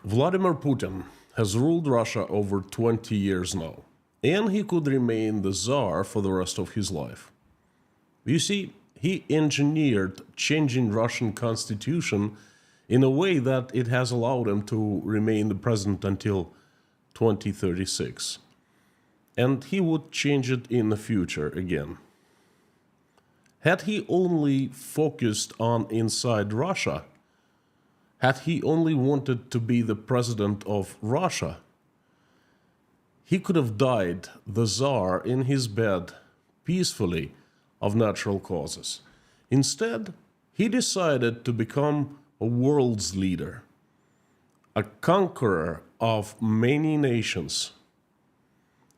Vladimir Putin has ruled Russia over 20 years now, and he could remain the Tsar for the rest of his life. You see, he engineered changing Russian constitution in a way that it has allowed him to remain the president until 2036. And he would change it in the future again. Had he only focused on inside Russia, had he only wanted to be the president of Russia, he could have died the Tsar in his bed peacefully of natural causes. Instead, he decided to become a world's leader, a conqueror of many nations.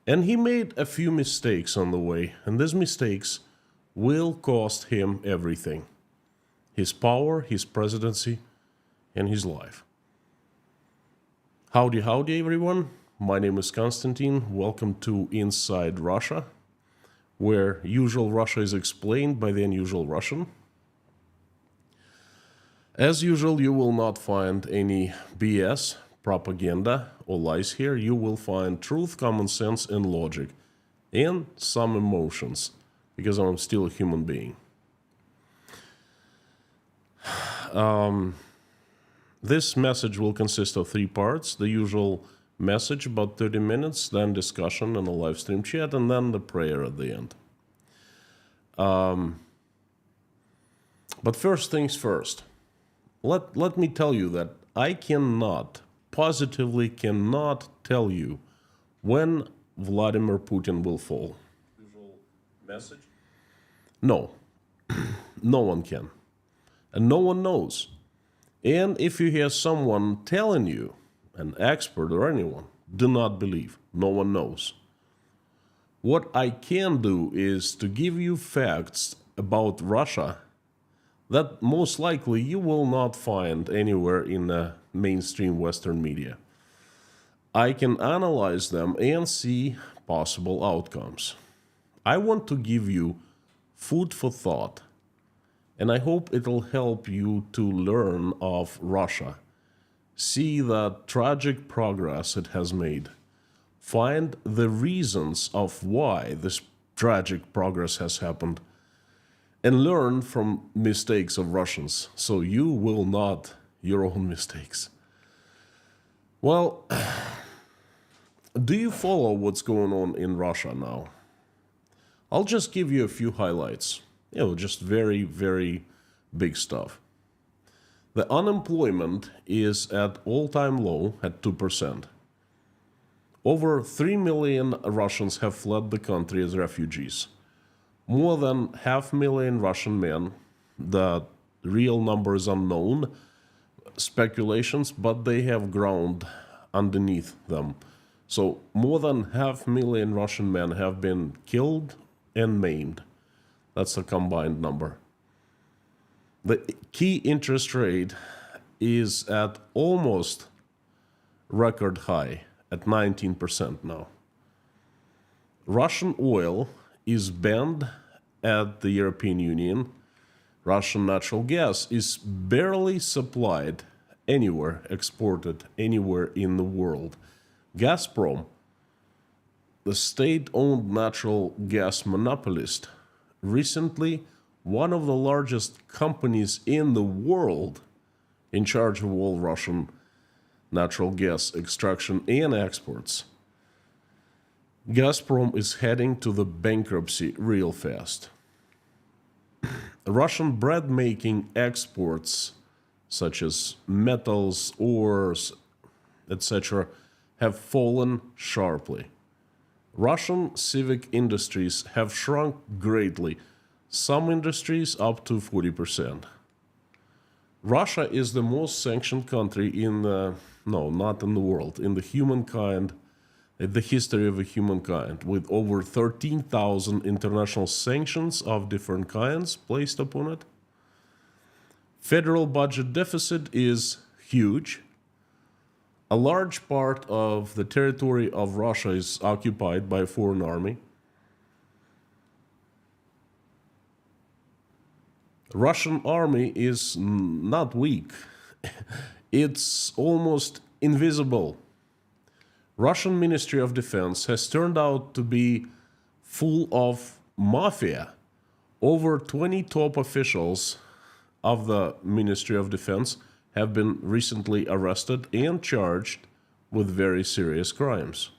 And he made a few mistakes on the way, and these mistakes will cost him everything: his power, his presidency, and his life. Howdy, howdy, everyone. My name is Konstantin. Welcome to Inside Russia, where usual Russia is explained by the unusual Russian. As usual, you will not find any BS, propaganda, or lies here. You will find truth, common sense, and logic, and some emotions, because I'm still a human being. This message will consist of 3 parts: the usual message, about 30 minutes, then discussion and a live stream chat, and then the prayer at the end. But first things first, let me tell you that I positively cannot tell you when Vladimir Putin will fall. Usual message? No, no one can, and no one knows. And if you hear someone telling you, an expert or anyone, do not believe. No one knows. What I can do is to give you facts about Russia that most likely you will not find anywhere in the mainstream Western media. I can analyze them and see possible outcomes. I want to give you food for thought, and I hope it'll help you to learn of Russia, see the tragic progress it has made, find the reasons of why this tragic progress has happened, and learn from mistakes of Russians, so you will not your own mistakes. Well, do you follow what's going on in Russia now? I'll just give you a few highlights. Just very, very big stuff. The unemployment is at all-time low at 2%. Over 3 million Russians have fled the country as refugees. More than 500,000 Russian men, the real number is unknown, speculations, but they have ground underneath them. So more than 500,000 Russian men have been killed and maimed. That's a combined number. The key interest rate is at almost record high, at 19% now. Russian oil is banned at the European Union. Russian natural gas is barely supplied anywhere, exported anywhere in the world. Gazprom, the state-owned natural gas monopolist, recently one of the largest companies in the world in charge of all Russian natural gas extraction and exports. Gazprom is heading to the bankruptcy real fast. Russian bread-making exports, such as metals, ores, etc., have fallen sharply. Russian civic industries have shrunk greatly, some industries up to 40%. Russia is the most sanctioned country in not in the world, in the humankind, in the history of humankind, with over 13,000 international sanctions of different kinds placed upon it. Federal budget deficit is huge. A large part of the territory of Russia is occupied by a foreign army. Russian army is not weak. It's almost invisible. Russian Ministry of Defense has turned out to be full of mafia. Over 20 top officials of the Ministry of Defense have been recently arrested and charged with very serious crimes.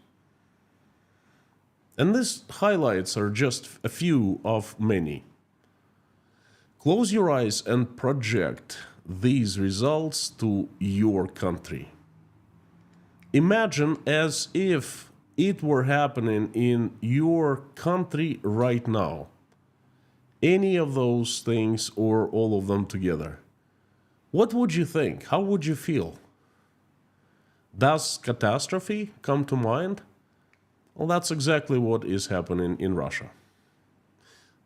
And these highlights are just a few of many. Close your eyes and project these results to your country. Imagine as if it were happening in your country right now. Any of those things or all of them together. What would you think? How would you feel? Does catastrophe come to mind? Well, that's exactly what is happening in Russia.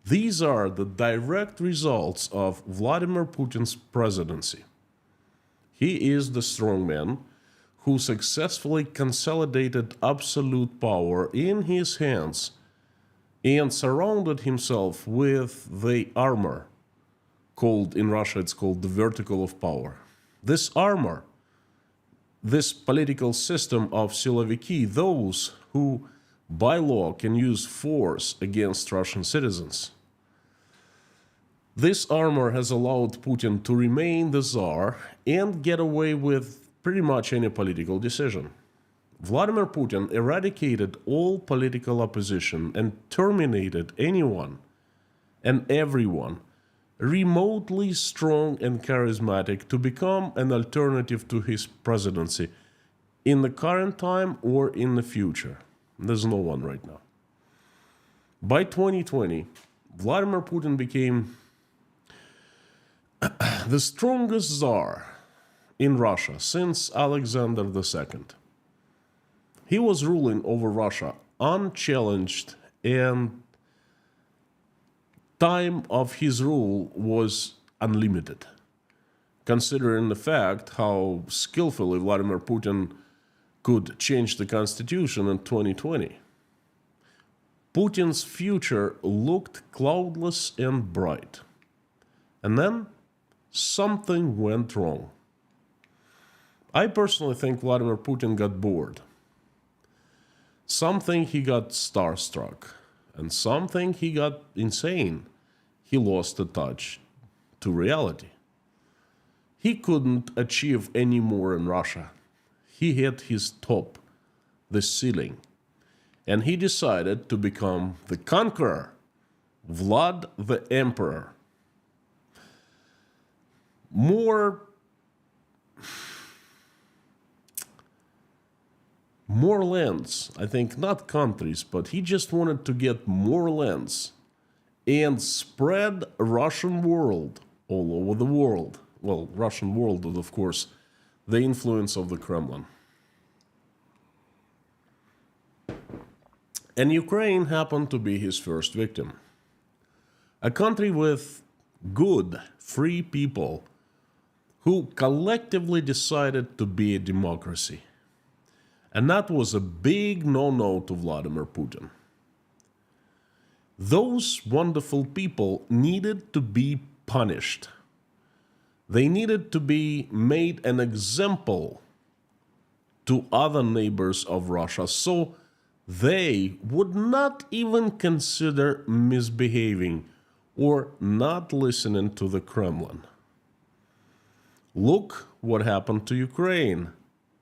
These are the direct results of Vladimir Putin's presidency. He is the strongman who successfully consolidated absolute power in his hands and surrounded himself with the armor, in Russia it's called the vertical of power. This armor, this political system of siloviki, those who by law can use force against Russian citizens. This armor has allowed Putin to remain the Tsar and get away with pretty much any political decision. Vladimir Putin eradicated all political opposition and terminated anyone and everyone remotely strong and charismatic to become an alternative to his presidency in the current time or in the future. There's no one right now. By 2020, Vladimir Putin became the strongest Tsar in Russia since Alexander II. He was ruling over Russia unchallenged, and time of his rule was unlimited, considering the fact how skillfully Vladimir Putin could change the constitution in 2020. Putin's future looked cloudless and bright. And then something went wrong. I personally think Vladimir Putin got bored. Something he got starstruck, and something he got insane. He lost the touch to reality. He couldn't achieve any more in Russia. He hit his top, the ceiling, and he decided to become the conqueror, Vlad the Emperor. More lands, I think, not countries, but he just wanted to get more lands and spread Russian world all over the world. Well, Russian world is, of course, the influence of the Kremlin. And Ukraine happened to be his first victim. A country with good, free people who collectively decided to be a democracy. And that was a big no-no to Vladimir Putin. Those wonderful people needed to be punished. They needed to be made an example to other neighbors of Russia, so they would not even consider misbehaving or not listening to the Kremlin. Look what happened to Ukraine.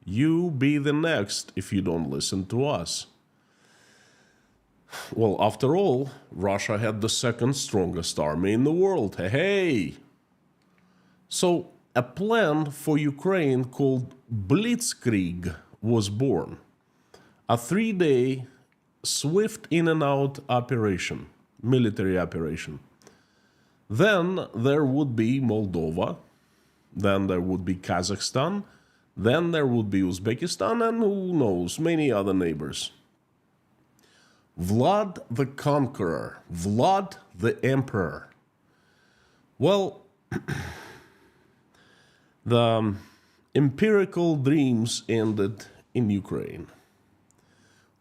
You be the next if you don't listen to us. Well, after all, Russia had the second strongest army in the world. Hey! So, a plan for Ukraine called Blitzkrieg was born. A 3-day, swift in-and-out operation, military operation. Then there would be Moldova, then there would be Kazakhstan, then there would be Uzbekistan, and who knows, many other neighbors. Vlad the Conqueror, Vlad the Emperor. Well, the empirical dreams ended in Ukraine.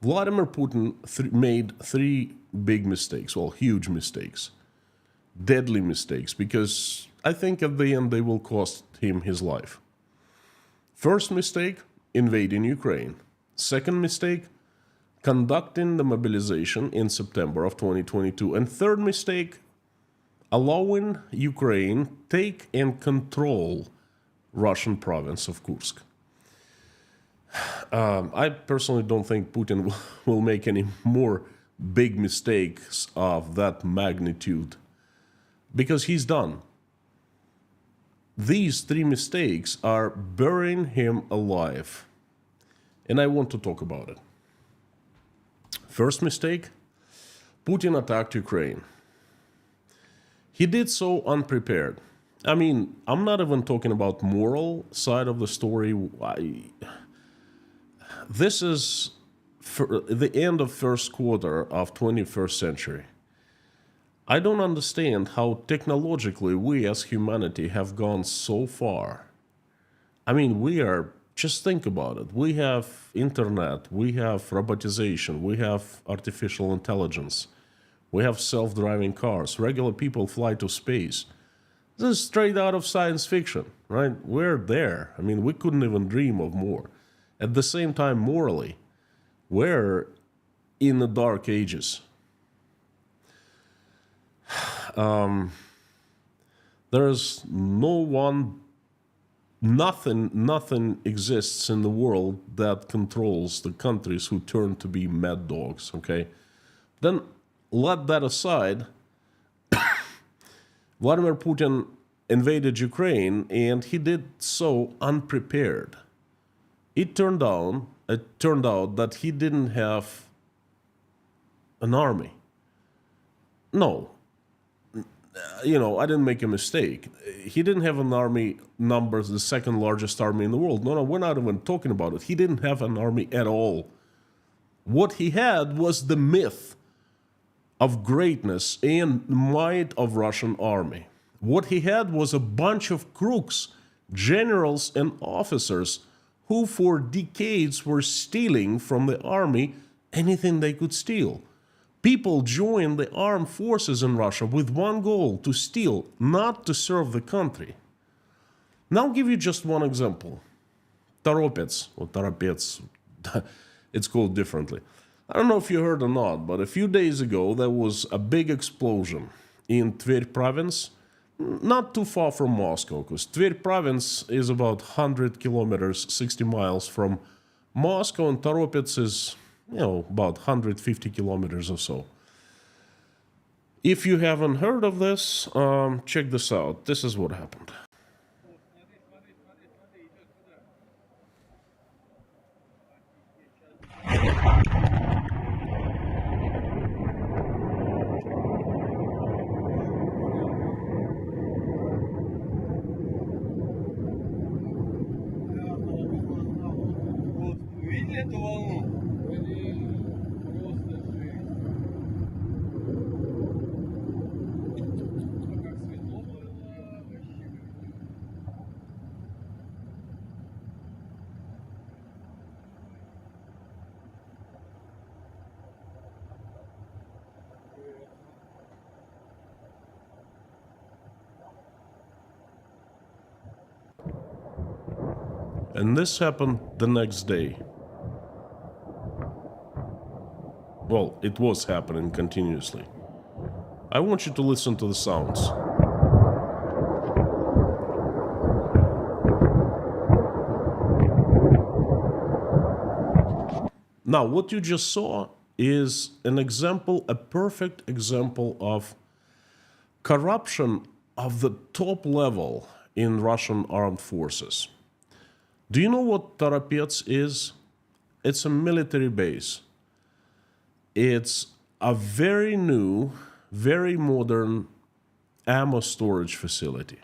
Vladimir Putin made 3 big mistakes, well, huge mistakes, deadly mistakes, because I think at the end they will cost him his life. First mistake, invading Ukraine. Second mistake, conducting the mobilization in September of 2022. And third mistake, allowing Ukraine take and control Russian province of Kursk. I personally don't think Putin will make any more big mistakes of that magnitude because he's done. These three mistakes are burying him alive. And I want to talk about it. First mistake, Putin attacked Ukraine. He did so unprepared. I mean, I'm not even talking about moral side of the story. This is the end of first quarter of 21st century. I don't understand how technologically we as humanity have gone so far. I mean, just think about it. We have internet, we have robotization, we have artificial intelligence, we have self-driving cars, regular people fly to space. This is straight out of science fiction, right? We're there. I mean, we couldn't even dream of more. At the same time, morally, we're in the dark ages. There's nothing exists in the world that controls the countries who turn to be mad dogs, okay? Then let that aside, Vladimir Putin invaded Ukraine and he did so unprepared. It turned out that he didn't have an army. No, I didn't make a mistake. He didn't have an army numbers, the second largest army in the world. No, we're not even talking about it. He didn't have an army at all. What he had was the myth of greatness and might of Russian army. What he had was a bunch of crooks, generals and officers who for decades were stealing from the army anything they could steal. People joined the armed forces in Russia with one goal: to steal, not to serve the country. Now I'll give you just one example. Toropets, or Toropets, it's called differently. I don't know if you heard or not, but a few days ago there was a big explosion in Tver province, not too far from Moscow, because Tver province is about 100 kilometers, 60 miles from Moscow, and Toropets is, about 150 kilometers or so. If you haven't heard of this, check this out. This is what happened. Эту волну. Просто жесть. Как светло было вообще. And this happened the next day. Well, it was happening continuously. I want you to listen to the sounds. Now, what you just saw is an example, a perfect example of corruption of the top level in Russian armed forces. Do you know what Toropets is? It's a military base. It's a very new, very modern ammo storage facility.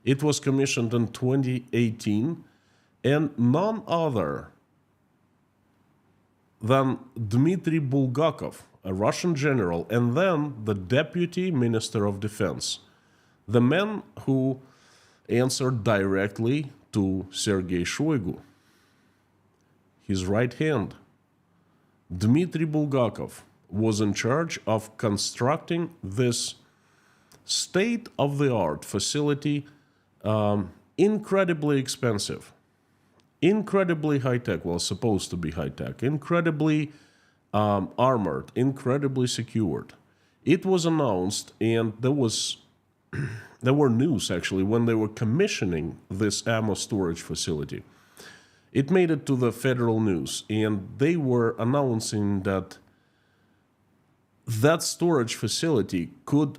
It was commissioned in 2018, and none other than Dmitry Bulgakov, a Russian general, and then the Deputy Minister of Defense, the man who answered directly to Sergei Shoigu, his right hand. Dmitry Bulgakov was in charge of constructing this state-of-the-art facility, incredibly expensive. incredibly high tech, well, supposed to be high tech, incredibly armored, incredibly secured. It was announced, and there were news actually when they were commissioning this ammo storage facility. It made it to the federal news, and they were announcing that that storage facility could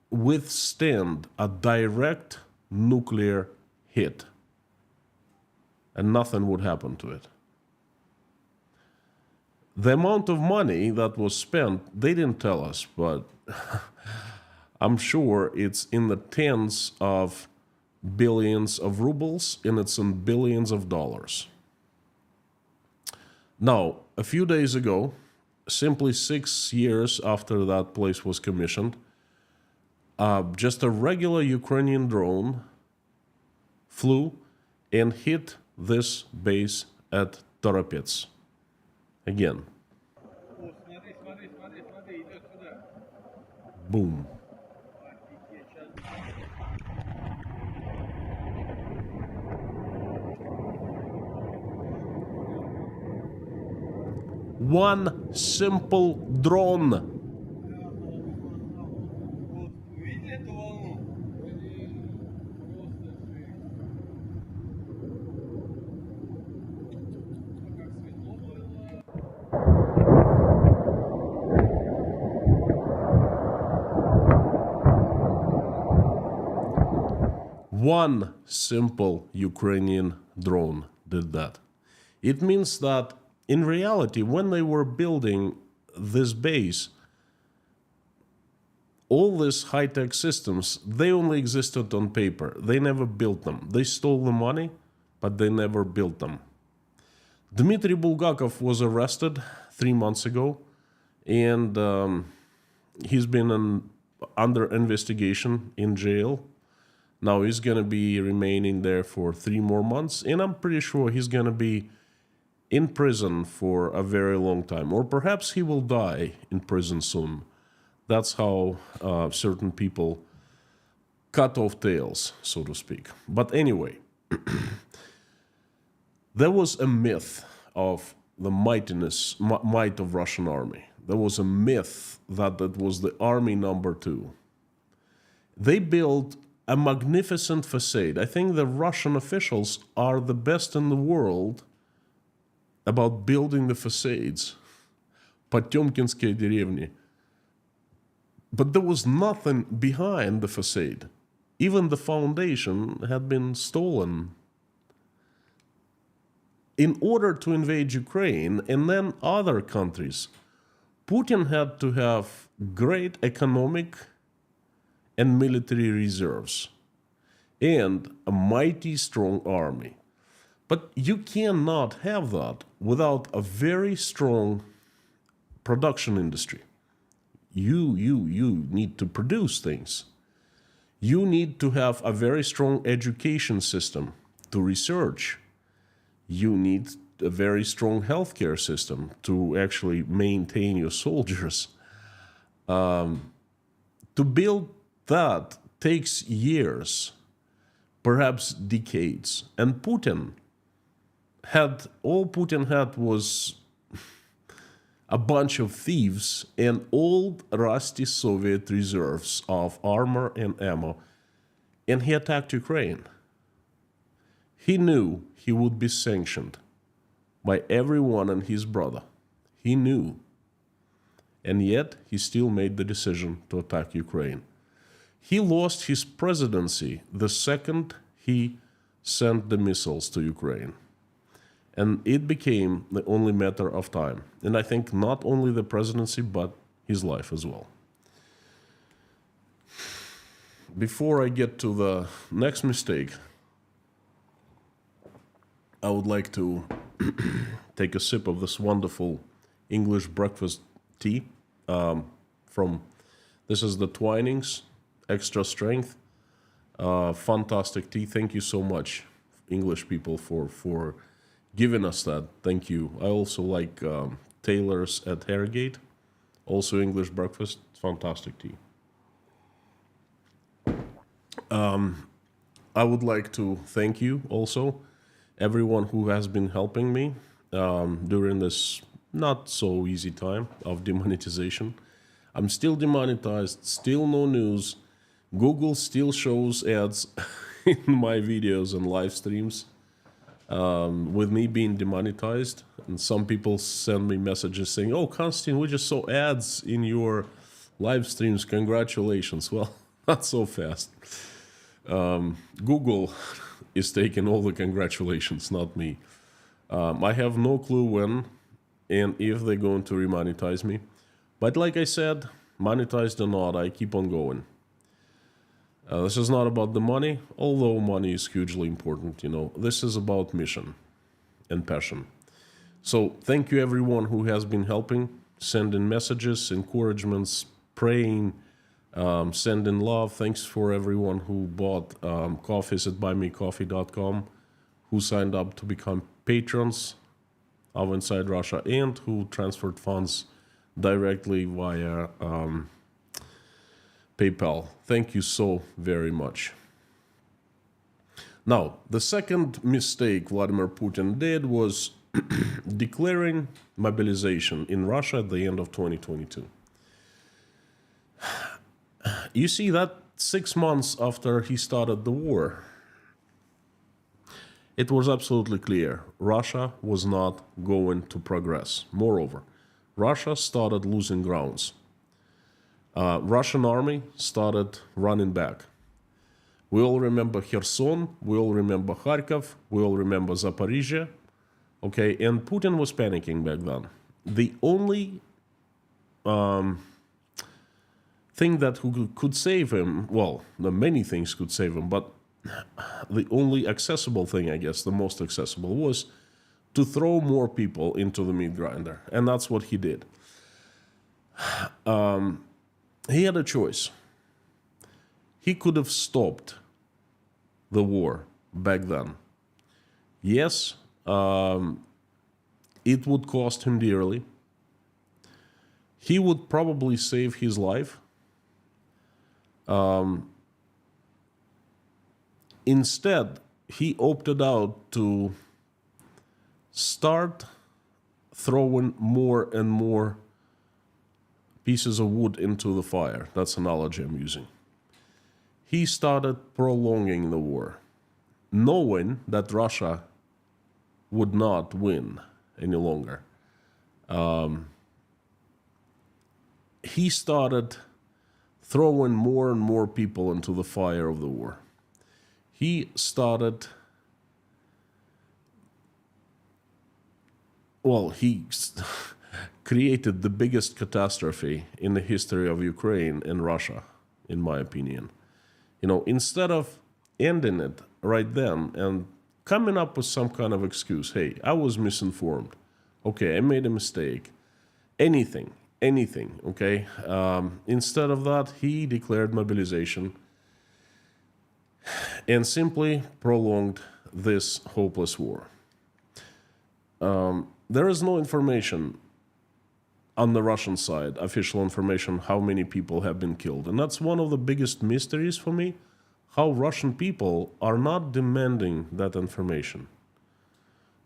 withstand a direct nuclear hit, and nothing would happen to it. The amount of money that was spent, they didn't tell us, but I'm sure it's in the tens of billions of rubles and it's in billions of dollars. Now, a few days ago, simply 6 years after that place was commissioned, just a regular Ukrainian drone flew and hit this base at Toropets. Again. О, смотри, смотри, смотри, смотри, идет сюда. Boom. Офигеть, сейчас. One simple drone. Вот, увидели эту волну? Как светло было. One simple Ukrainian drone did that. It means that in reality, when they were building this base, all these high-tech systems, they only existed on paper. They never built them. They stole the money, but they never built them. Dmitry Bulgakov was arrested 3 months ago, and he's been under investigation in jail. Now he's going to be remaining there for 3 more months, and I'm pretty sure he's going to be in prison for a very long time. Or perhaps he will die in prison soon. That's how certain people cut off tails, so to speak. But anyway, there was a myth of the might of Russian army. There was a myth that that was the army number 2. They built a magnificent facade. I think the Russian officials are the best in the world about building the facades. Potemkinskaya деревни. But there was nothing behind the facade. Even the foundation had been stolen. In order to invade Ukraine and then other countries, Putin had to have great economic and military reserves and a mighty strong army. But you cannot have that without a very strong production industry. You need to produce things. You need to have a very strong education system to research. You need a very strong healthcare system to actually maintain your soldiers. To build that takes years, perhaps decades. And all Putin had was a bunch of thieves and old rusty Soviet reserves of armor and ammo, and he attacked Ukraine. He knew he would be sanctioned by everyone and his brother. He knew. And yet he still made the decision to attack Ukraine. He lost his presidency the second he sent the missiles to Ukraine. And it became the only matter of time. And I think not only the presidency, but his life as well. Before I get to the next mistake, I would like to take a sip of this wonderful English breakfast tea this is the Twinings Extra Strength. Fantastic tea. Thank you so much, English people, for giving us that. Thank you. I also like Taylor's at Harrogate, also English breakfast. Fantastic tea. I would like to thank you also. everyone who has been helping me during this not so easy time of demonetization. I'm still demonetized, still no news. Google still shows ads in my videos and live streams with me being demonetized. And some people send me messages saying, "Oh, Konstantin, we just saw ads in your live streams. Congratulations." Well, not so fast. Google is taking all the congratulations, not me. I have no clue when and if they're going to remonetize me. But like I said, monetized or not, I keep on going. This is not about the money, although money is hugely important, you know. This is about mission and passion. So thank you everyone who has been helping, sending messages, encouragements, praying, sending love. Thanks for everyone who bought coffees at buymecoffee.com, who signed up to become patrons of Inside Russia, and who transferred funds directly via PayPal. Thank you so very much. Now, the second mistake Vladimir Putin did was declaring mobilization in Russia at the end of 2022. You see, that 6 months after he started the war, it was absolutely clear Russia was not going to progress. Moreover, Russia started losing grounds. Russian army started running back. We all remember Kherson, we all remember Kharkov, we all remember Zaporizhia. Okay, and Putin was panicking back then. The only thing that could save him, well, the many things could save him, but the only accessible thing, I guess, the most accessible, was to throw more people into the meat grinder. And that's what he did. He had a choice. He could have stopped the war back then. Yes, it would cost him dearly. He would probably save his life. Instead, he opted out to start throwing more and more pieces of wood into the fire. That's the analogy I'm using. He started prolonging the war, knowing that Russia would not win any longer. He started throwing more and more people into the fire of the war. He started, well, he created the biggest catastrophe in the history of Ukraine and Russia, in my opinion. You know, instead of ending it right then and coming up with some kind of excuse, hey, I was misinformed, okay, I made a mistake, anything, okay? Instead of that, he declared mobilization and simply prolonged this hopeless war. There is no information on the Russian side, official information, how many people have been killed. And that's one of the biggest mysteries for me, how Russian people are not demanding that information.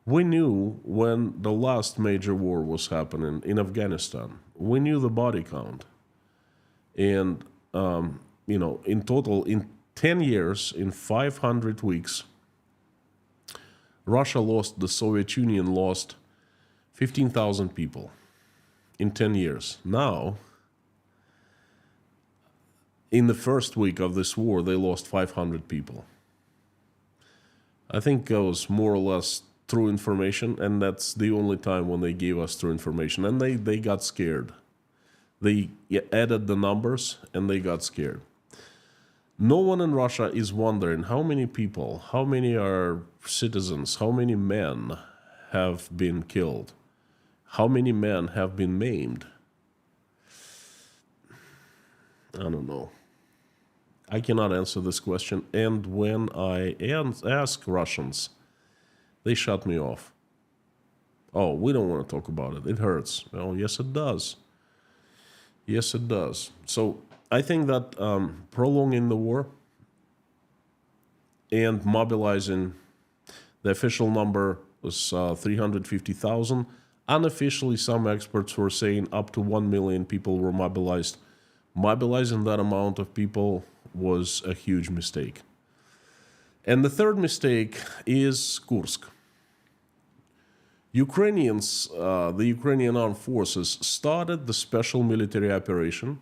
We knew when the last major war was happening in Afghanistan, we knew the body count. And, you know, in total, in 10 years, in 500 weeks, Russia lost, the Soviet Union lost 15,000 people in 10 years. Now, in the first week of this war, they lost 500 people. I think that was more or less true information, and that's the only time when they gave us true information. And they got scared. They added the numbers, and they got scared. No one in Russia is wondering how many people, how many are citizens, how many men have been killed, how many men have been maimed. I don't know. I cannot answer this question, and when I ask Russians, they shut me off. Oh, we don't want to talk about it. It hurts. Well, yes, it does. Yes, it does. So I think that prolonging the war and mobilizing The official number was 350,000. Unofficially, some experts were saying up to 1 million people were mobilized. Mobilizing that amount of people was a huge mistake. And the third mistake is Kursk. Ukrainians, the Ukrainian armed forces, started the special military operation,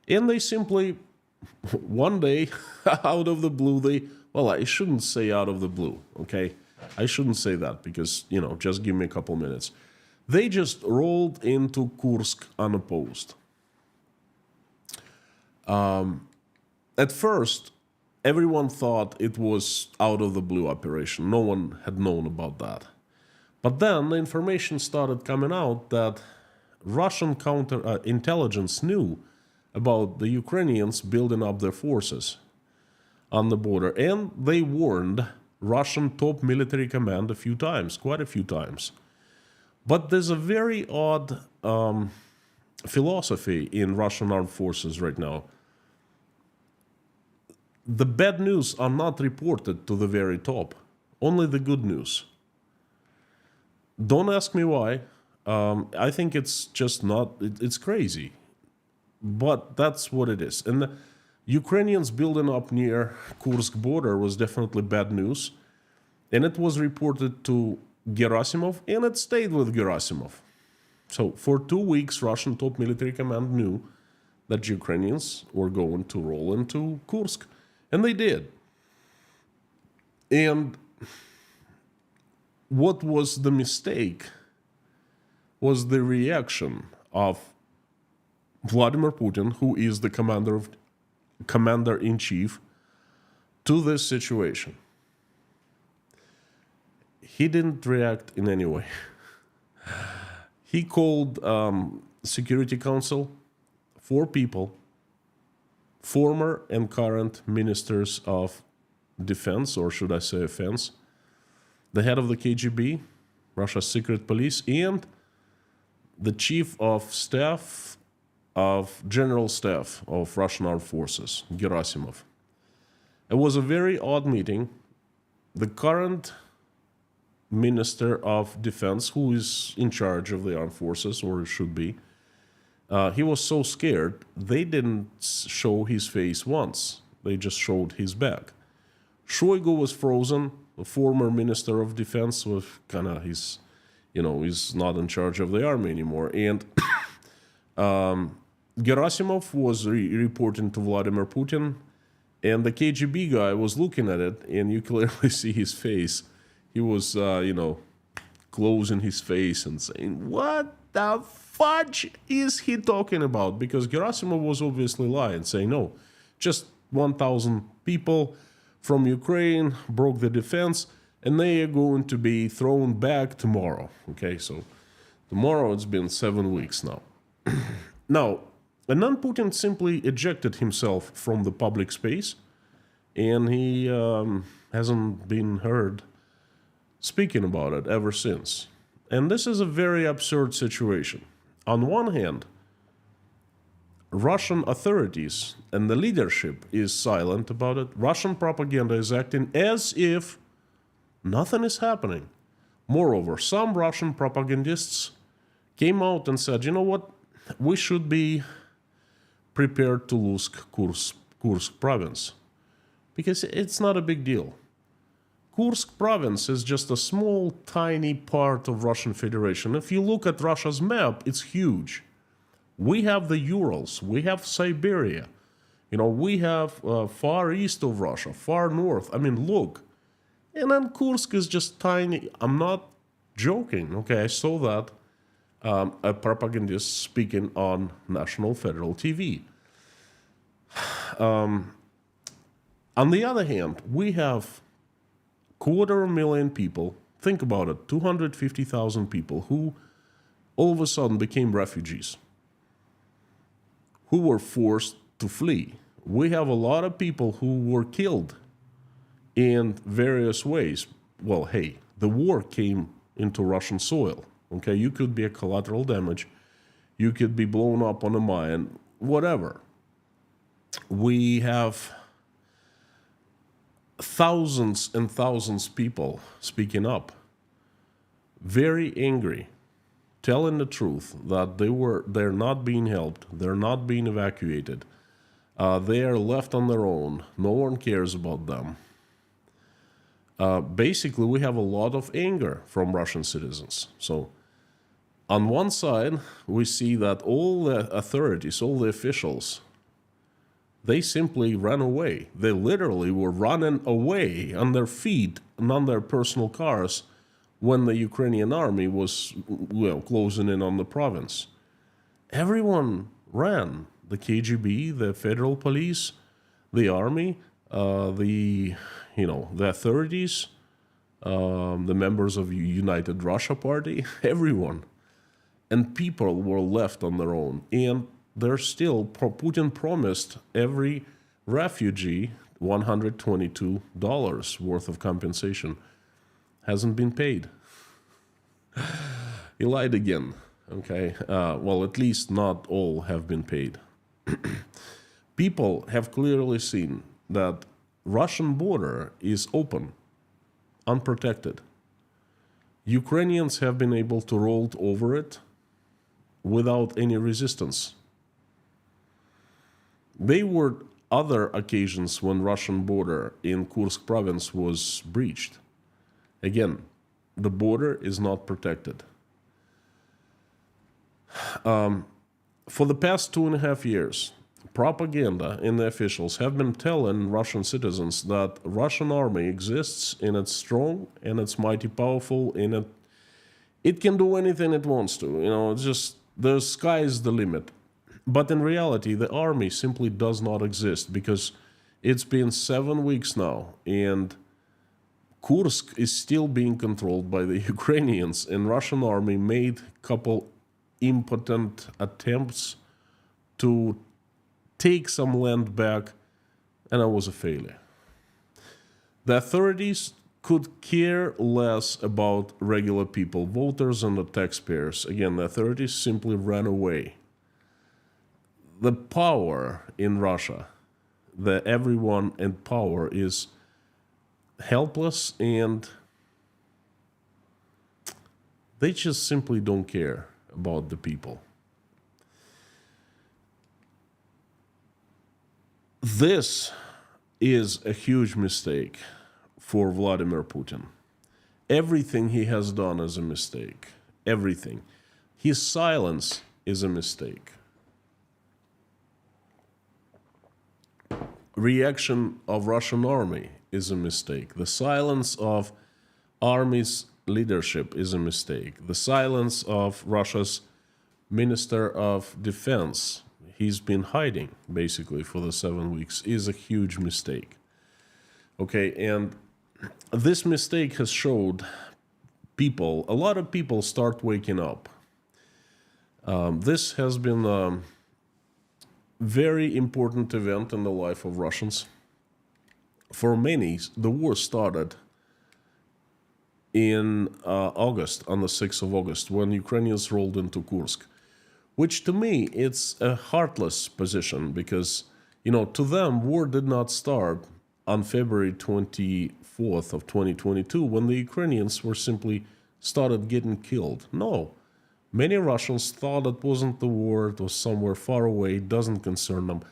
and they simply, one day, out of the blue, well, I shouldn't say out of the blue, okay? I shouldn't say that because, just give me a couple minutes. They just rolled into Kursk unopposed. At first, everyone thought it was out of the blue operation. No one had known about that. But then the information started coming out that Russian counterintelligence knew about the Ukrainians building up their forces on the border, and they warned Russian top military command quite a few times. But there's a very odd philosophy in Russian armed forces right now. The bad news are not reported to the very top, only the good news. Don't ask me why. I think it's just not, it's crazy. But that's what it is. And the Ukrainians building up near Kursk border was definitely bad news. And it was reported to Gerasimov, and it stayed with Gerasimov. So for 2 weeks, Russian top military command knew that Ukrainians were going to roll into Kursk. And they did. And what was the mistake was the reaction of Vladimir Putin, who is the commander-in-chief, to this situation. He didn't react in any way. He called Security Council 4 people, former and current ministers of defense, or should I say offense, the head of the KGB, Russia's secret police, and the chief of staff of general staff of Russian armed forces, Gerasimov. It was a very odd meeting. The current minister of defense, who is in charge of the armed forces, or should be, he was so scared, they didn't show his face once. They just showed his back. Shoigu was frozen. The former minister of defense was he's not in charge of the army anymore. And Gerasimov was reporting to Vladimir Putin, and the KGB guy was looking at it, and you clearly see his face. He was, closing his face and saying, "What the fudge is he talking about?" Because Gerasimov was obviously lying, saying, no, just 1,000 people from Ukraine broke the defense, and they are going to be thrown back tomorrow. Okay, so tomorrow, it's been 7 weeks now. Now, and then Putin simply ejected himself from the public space, and he hasn't been heard speaking about it ever since. And this is a very absurd situation. On one hand, Russian authorities and the leadership is silent about it. Russian propaganda is acting as if nothing is happening. Moreover, some Russian propagandists came out and said, you know what, we should be prepared to lose Kursk province, because it's not a big deal. Kursk province is just a small, tiny part of Russian Federation. If you look at Russia's map, it's huge. We have the Urals, we have Siberia, we have far east of Russia, far north. I mean, look. And then Kursk is just tiny. I'm not joking, okay? I saw that a propagandist speaking on national federal TV. On the other hand, we have 250,000 people, think about it, 250,000 people who all of a sudden became refugees, who were forced to flee. We have a lot of people who were killed in various ways. Well, hey, the war came into Russian soil, okay? You could be a collateral damage, you could be blown up on a mine, whatever. We have thousands and thousands people speaking up, very angry, telling the truth that they're not being helped, they're not being evacuated, they are left on their own, no one cares about them. Basically, we have a lot of anger from Russian citizens. So on one side, we see that all the authorities, all the officials, they simply ran away. They literally were running away on their feet and on their personal cars when the Ukrainian army was, closing in on the province. Everyone ran. The KGB, the federal police, the army, the authorities, the members of United Russia Party, everyone. And people were left on their own. And Putin promised every refugee $122 worth of compensation. Hasn't been paid. He lied again, okay? At least not all have been paid. People have clearly seen that Russian border is open, unprotected. Ukrainians have been able to roll over it without any resistance. There were other occasions when Russian border in Kursk province was breached. Again, the border is not protected. For the past 2.5 years, propaganda and the officials have been telling Russian citizens that Russian army exists and it's strong and it's mighty powerful and it can do anything it wants to. It's just the sky is the limit. But in reality, the army simply does not exist because it's been 7 weeks now and Kursk is still being controlled by the Ukrainians, and Russian army made a couple impotent attempts to take some land back, and it was a failure. The authorities could care less about regular people, voters and the taxpayers. Again, the authorities simply ran away. The power in Russia, the everyone in power is helpless, and they just simply don't care about the people. This is a huge mistake for Vladimir Putin. Everything he has done is a mistake. Everything. His silence is a mistake. Reaction of Russian army is a mistake. The silence of army's leadership is a mistake. The silence of Russia's Minister of Defense, he's been hiding basically for the 7 weeks, is a huge mistake. Okay, and this mistake has showed people, a lot of people start waking up. This has been a very important event in the life of Russians. For many, the war started in August, on the 6th of August, when Ukrainians rolled into Kursk, which to me, it's a heartless position because, to them, war did not start on February 24th of 2022 when the Ukrainians were simply started getting killed. No. Many Russians thought it wasn't the war, it was somewhere far away, it doesn't concern them.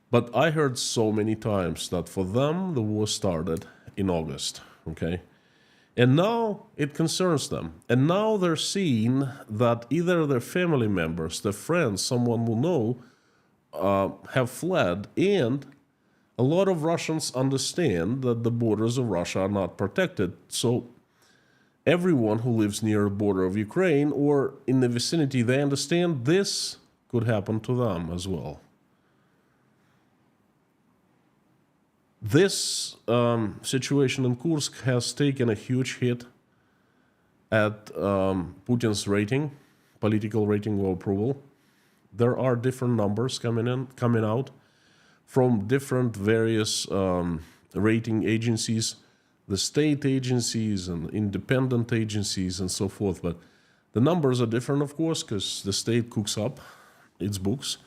But I heard so many times that for them, the war started in August, okay? And now it concerns them. And now they're seeing that either their family members, their friends, someone will know, have fled. And a lot of Russians understand that the borders of Russia are not protected. So everyone who lives near the border of Ukraine or in the vicinity, they understand this could happen to them as well. This situation in Kursk has taken a huge hit at Putin's rating, political rating of approval. There are different numbers coming out from different various rating agencies, the state agencies and independent agencies and so forth. But the numbers are different, of course, because the state cooks up its books.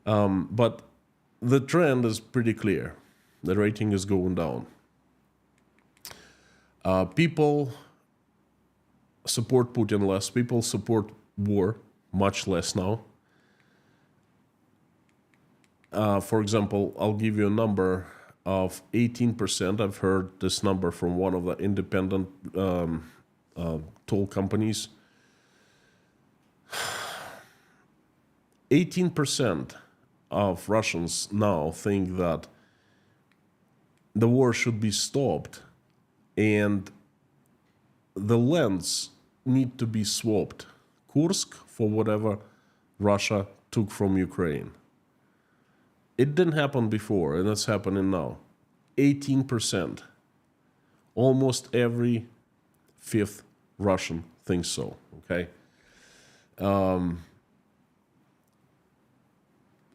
But the trend is pretty clear. The rating is going down. People support Putin less. People support war much less now. For example, I'll give you a number of 18%. I've heard this number from one of the independent toll companies. 18% of Russians now think that the war should be stopped and the lands need to be swapped. Kursk for whatever Russia took from Ukraine. It didn't happen before, and it's happening now. 18%. Almost every fifth Russian thinks so, okay?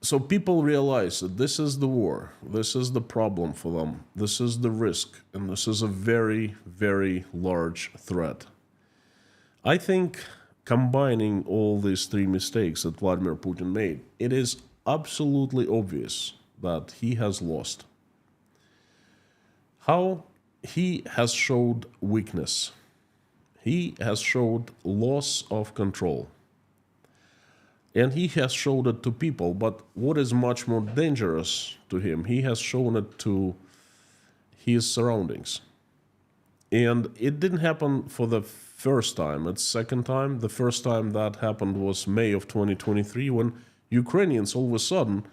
So people realize that this is the war, this is the problem for them, this is the risk, and this is a very, very large threat. I think combining all these three mistakes that Vladimir Putin made, it is absolutely obvious that he has lost. How he has showed weakness. He has showed loss of control. And he has showed it to people, but what is much more dangerous to him, he has shown it to his surroundings. And it didn't happen for the first time, it's second time. The first time that happened was May of 2023, when Ukrainians all of a sudden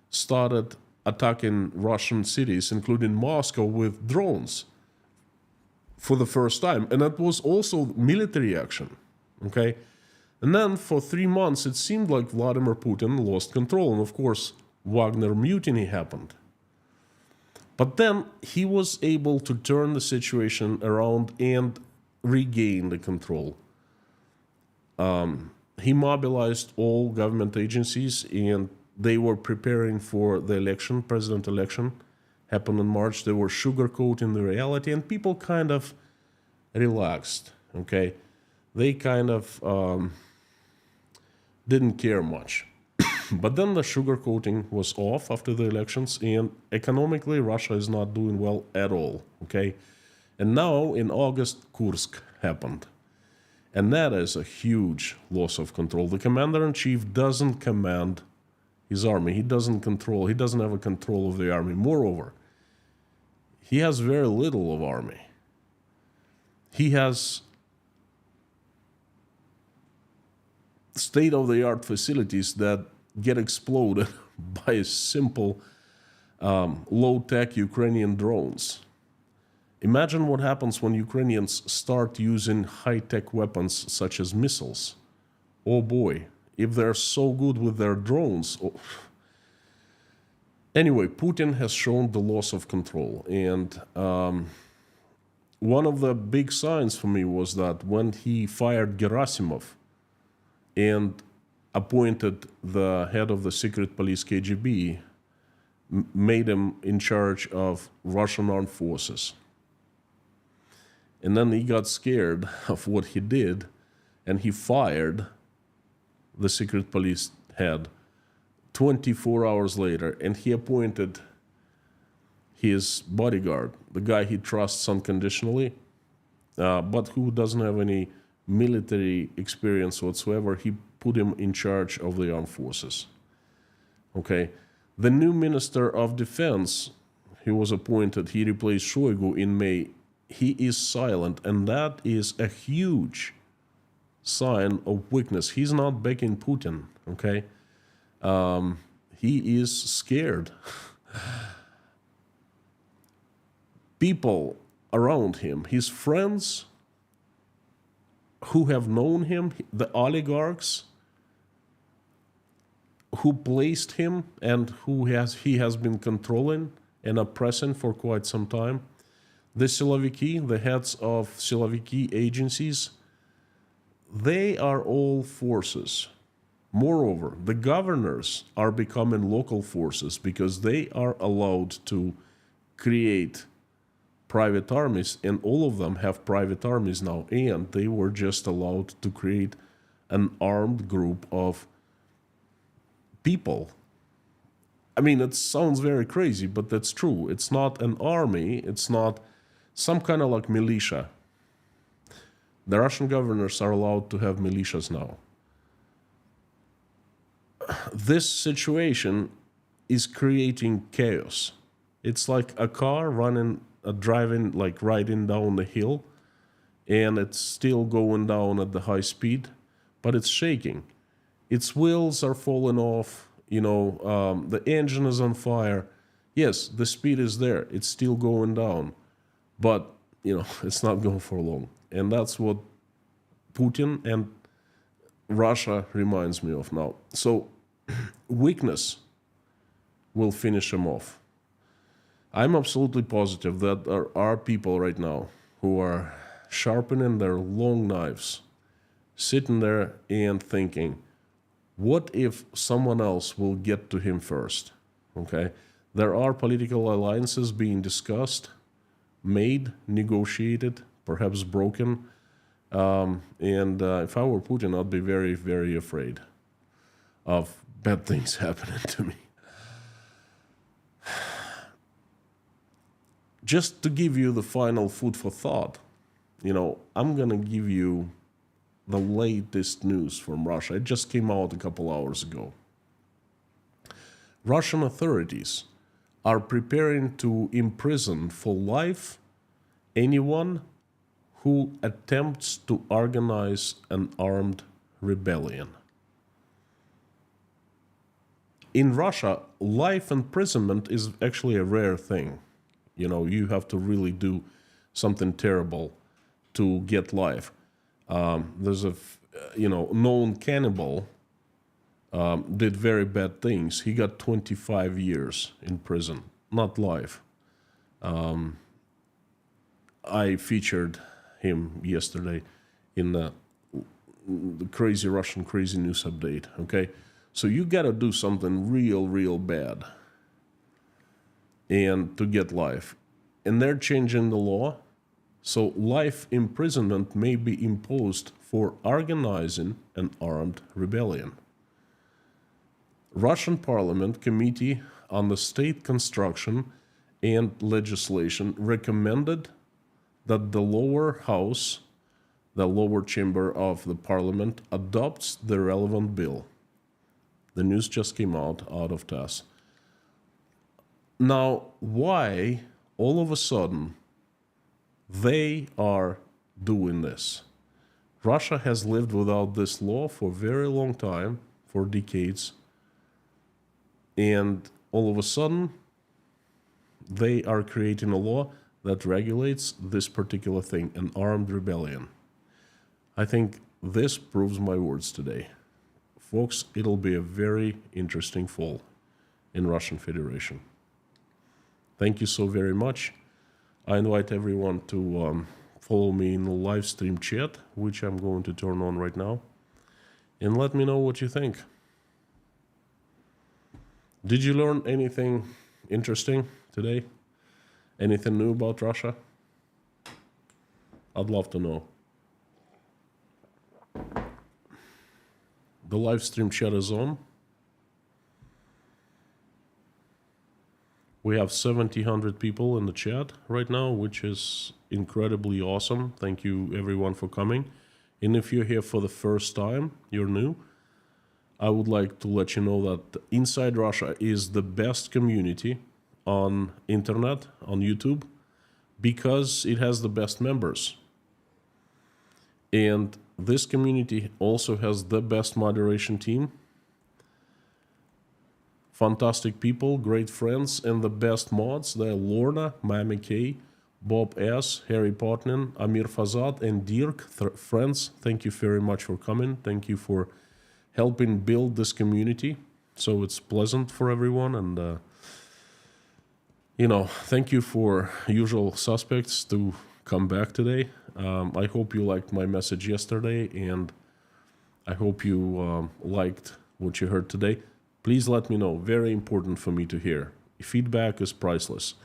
started attacking Russian cities, including Moscow, with drones for the first time. And that was also military action, okay? And then for 3 months, it seemed like Vladimir Putin lost control. And of course, Wagner mutiny happened. But then he was able to turn the situation around and regain the control. He mobilized all government agencies, and they were preparing for the election, president election, happened in March. They were sugarcoating the reality, and people kind of relaxed, okay? They kind of didn't care much. But then the sugarcoating was off after the elections, and economically Russia is not doing well at all, okay? And now in August, Kursk happened. And that is a huge loss of control. The commander-in-chief doesn't command his army. He doesn't have a control of the army. Moreover, he has very little of army. He has state-of-the-art facilities that get exploded by a simple low-tech Ukrainian drones. Imagine what happens when Ukrainians start using high-tech weapons such as missiles. Oh boy, if they're so good with their drones. Oh. Anyway, Putin has shown the loss of control. And one of the big signs for me was that when he fired Gerasimov and appointed the head of the secret police KGB, made him in charge of Russian armed forces. And then he got scared of what he did, and he fired the secret police head 24 hours later, and he appointed his bodyguard, the guy he trusts unconditionally, but who doesn't have any military experience whatsoever. He put him in charge of the armed forces. Okay, the new Minister of Defense, he was appointed, he replaced Shoigu in May. He is silent, and that is a huge sign of weakness. He's not backing Putin, okay? He is scared. People around him, his friends who have known him, the oligarchs who placed him and he has been controlling and oppressing for quite some time, the Siloviki, the heads of Siloviki agencies, they are all forces. Moreover, the governors are becoming local forces because they are allowed to create private armies, and all of them have private armies now, and they were just allowed to create an armed group of people. I mean, it sounds very crazy, but that's true. It's not an army, it's not some kind of like militia. The Russian governors are allowed to have militias now. This situation is creating chaos. It's like a car driving, like riding down the hill, and it's still going down at the high speed, but it's shaking. Its wheels are falling off, the engine is on fire. Yes, the speed is there. It's still going down, but, it's not going for long. And that's what Putin and Russia reminds me of now. So weakness will finish him off. I'm absolutely positive that there are people right now who are sharpening their long knives, sitting there and thinking, what if someone else will get to him first? Okay? There are political alliances being discussed, made, negotiated, perhaps broken. And if I were Putin, I'd be very, very afraid of bad things happening to me. Just to give you the final food for thought, I'm going to give you the latest news from Russia. It just came out a couple hours ago. Russian authorities are preparing to imprison for life anyone who attempts to organize an armed rebellion. In Russia, life imprisonment is actually a rare thing. You have to really do something terrible to get life. There's a known cannibal did very bad things. He got 25 years in prison, not life. I featured him yesterday in the crazy Russian crazy news update. Okay, so you got to do something real bad and to get life, and they're changing the law. So life imprisonment may be imposed for organizing an armed rebellion. Russian Parliament Committee on the State Construction and Legislation recommended that the lower house, the lower chamber of the parliament, adopts the relevant bill. The news just came out of TASS. Now, why all of a sudden they are doing this? Russia has lived without this law for a very long time, for decades, and all of a sudden they are creating a law that regulates this particular thing, an armed rebellion. I think this proves my words today. Folks, it'll be a very interesting fall in Russian Federation. Thank you so very much. I invite everyone to follow me in the live stream chat, which I'm going to turn on right now, and let me know what you think. Did you learn anything interesting today? Anything new about Russia? I'd love to know. The live stream chat is on. We have 1,700 people in the chat right now, which is incredibly awesome. Thank you everyone for coming. And if you're here for the first time, you're new, I would like to let you know that Inside Russia is the best community on internet, on YouTube, because it has the best members. And this community also has the best moderation team. Fantastic people, great friends, and the best mods. They're Lorna, Miami K, Bob S, Harry Potnin, Amir Fazad, and Dirk. Friends, thank you very much for coming. Thank you for helping build this community so it's pleasant for everyone. And thank you for usual suspects to come back today. I hope you liked my message yesterday, and I hope you liked what you heard today. Please let me know. Very important for me to hear. Feedback is priceless.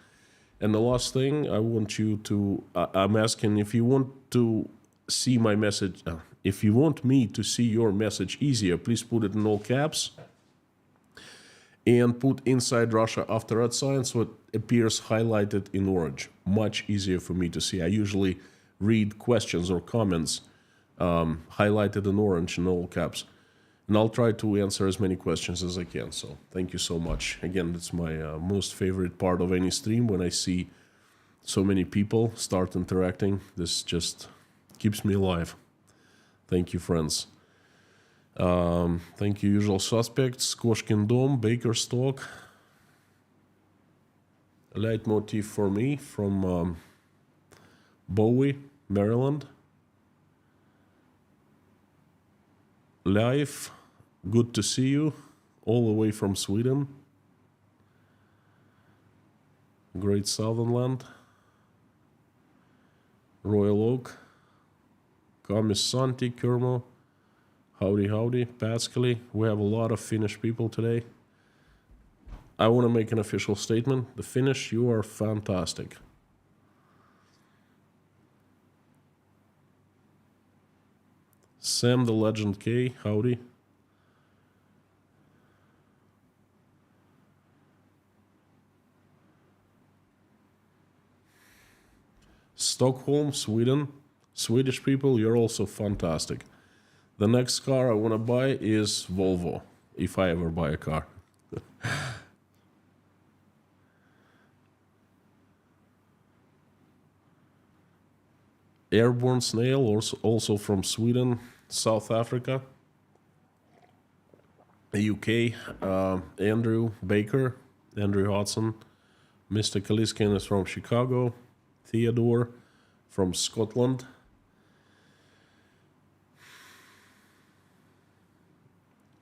And the last thing I want you to, I'm asking if you want to see my message, if you want me to see your message easier, please put it in all caps. and put inside Russia after @ sign, so it appears highlighted in orange. Much easier for me to see. I usually read questions or comments highlighted in orange in all caps. And I'll try to answer as many questions as I can. So thank you so much. Again, it's my most favorite part of any stream when I see so many people start interacting. This just keeps me alive. Thank you, friends. Thank you, usual suspects. Koshkin Dom, Baker's Talk. A leitmotif for me from Bowie, Maryland. Live, good to see you, all the way from Sweden. Great Southern Land. Royal Oak. Kamis Santi, Kermo. Howdy, howdy, Pascali. We have a lot of Finnish people today. I want to make an official statement. The Finnish, you are fantastic. Sam the Legend K, howdy. Stockholm, Sweden. Swedish people, you're also fantastic. The next car I want to buy is Volvo, if I ever buy a car. Airborne Snail, also from Sweden, South Africa. UK, Andrew Baker, Andrew Hodson. Mr. Kaliskin is from Chicago. Theodore from Scotland.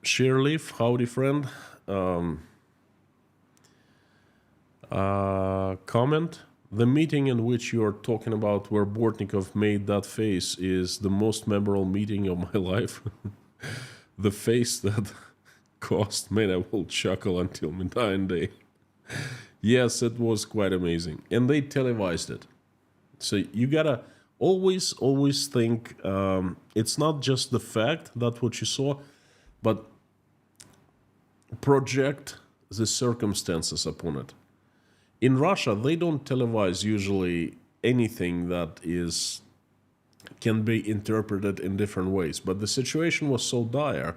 Sheerleaf, howdy friend. Comment. The meeting in which you are talking about where Bortnikov made that face is the most memorable meeting of my life. The face that caused me, I will chuckle until my dying day. Yes, it was quite amazing. And they televised it. So you gotta always think it's not just the fact that what you saw, but project the circumstances upon it. In Russia, they don't televise usually anything that can be interpreted in different ways. But the situation was so dire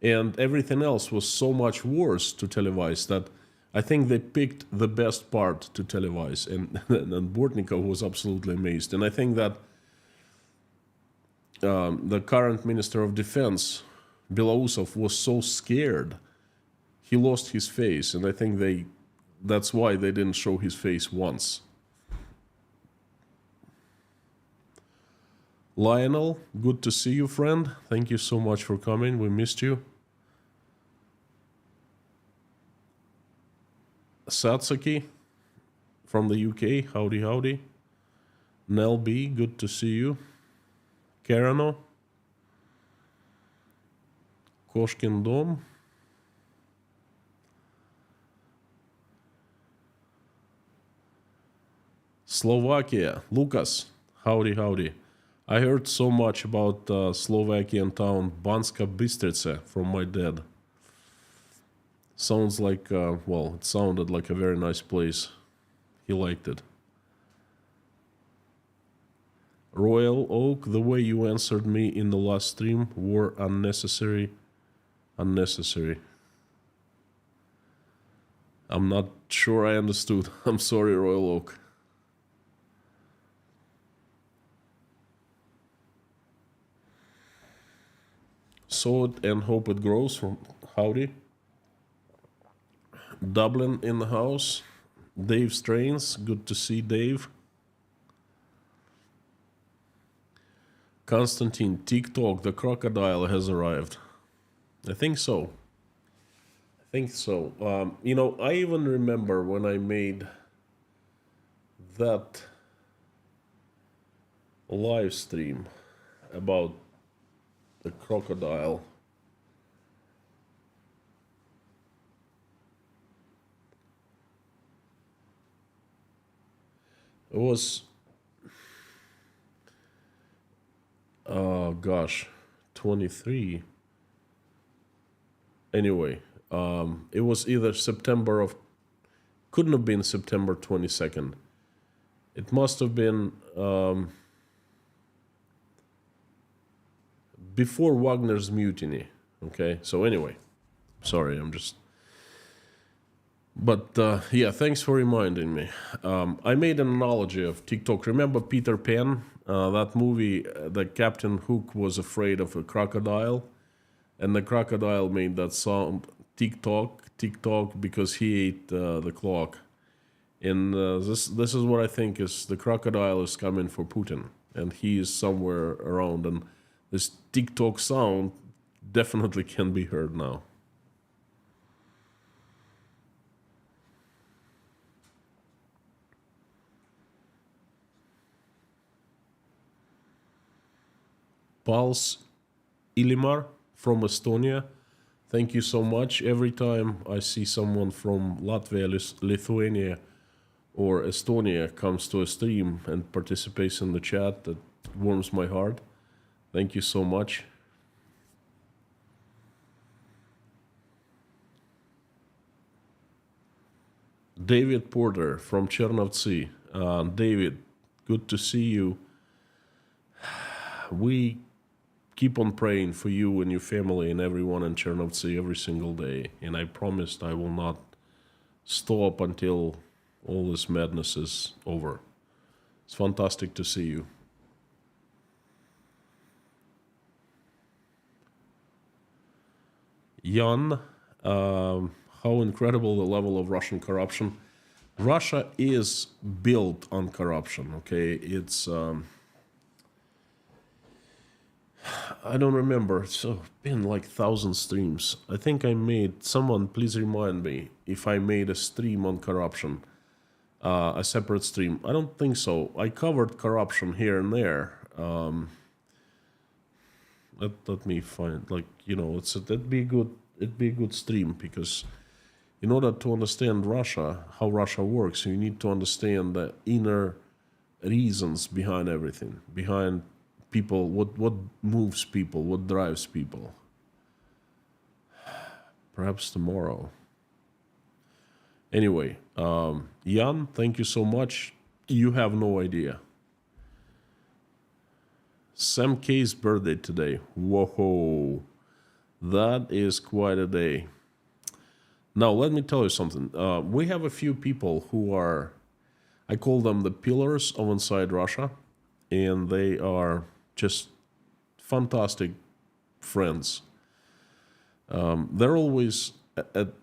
and everything else was so much worse to televise that I think they picked the best part to televise. And Bortnikov was absolutely amazed. And I think that the current Minister of Defense, Belousov, was so scared. He lost his face. And I think that's why they didn't show his face once. Lionel, good to see you, friend. Thank you so much for coming. We missed you. Satsuki from the UK, howdy, howdy. Nell B, good to see you. Karano. Koshkin Dom. Slovakia, Lucas, howdy, howdy. I heard so much about Slovakian town Banska Bystrica from my dad. Sounds like, it sounded like a very nice place. He liked it. Royal Oak, the way you answered me in the last stream were unnecessary. Unnecessary. I'm not sure I understood. I'm sorry, Royal Oak. Sow it and hope it grows from howdy. Dublin in the house. Dave Strains, good to see Dave. Constantine, TikTok, the crocodile has arrived. I think so. I even remember when I made that live stream about the crocodile. It was, 23. Anyway, It was either couldn't have been September 22nd. It must have been before Wagner's mutiny. Okay, so anyway, sorry, But yeah, thanks for reminding me. I made an analogy of TikTok. Remember Peter Pan? That movie, the Captain Hook was afraid of a crocodile, and the crocodile made that sound tick tock, because he ate the clock. And this is what I think is the crocodile is coming for Putin, and he is somewhere around, and this tick tock sound definitely can be heard now. Pulse Ilimar from Estonia. Thank you so much. Every time I see someone from Latvia, Lithuania, or Estonia comes to a stream and participates in the chat, that warms my heart. Thank you so much. David Porter from Chernovtsi. David, good to see you. We keep on praying for you and your family and everyone in Chernovtsi every single day. And I promised I will not stop until all this madness is over. It's fantastic to see you. Jan, how incredible the level of Russian corruption. Russia is built on corruption, okay? It's... I don't remember. It's been like 1,000 streams. I think I made... Someone please remind me if I made a stream on corruption. A separate stream. I don't think so. I covered corruption here and there. Let me find, like, you know, it'd be a good stream, because in order to understand Russia, how Russia works, you need to understand the inner reasons behind everything, behind people, what moves people, what drives people. Perhaps tomorrow. Anyway, Jan, thank you so much. You have no idea. Sam K's birthday today. Whoa, that is quite a day. Now, let me tell you something. We have a few people who are, I call them the pillars of Inside Russia, and they are just fantastic friends. They're always,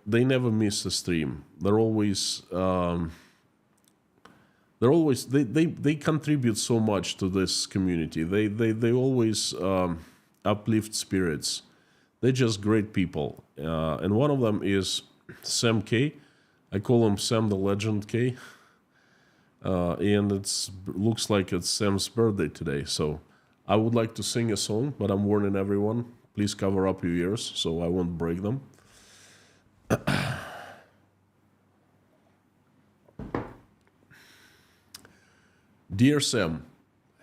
they never miss a stream. They contribute so much to this community. They always uplift spirits. They're just great people. And one of them is Sam K. I call him Sam the Legend K. And it looks like it's Sam's birthday today. So I would like to sing a song, but I'm warning everyone, please cover up your ears so I won't break them. Dear Sam,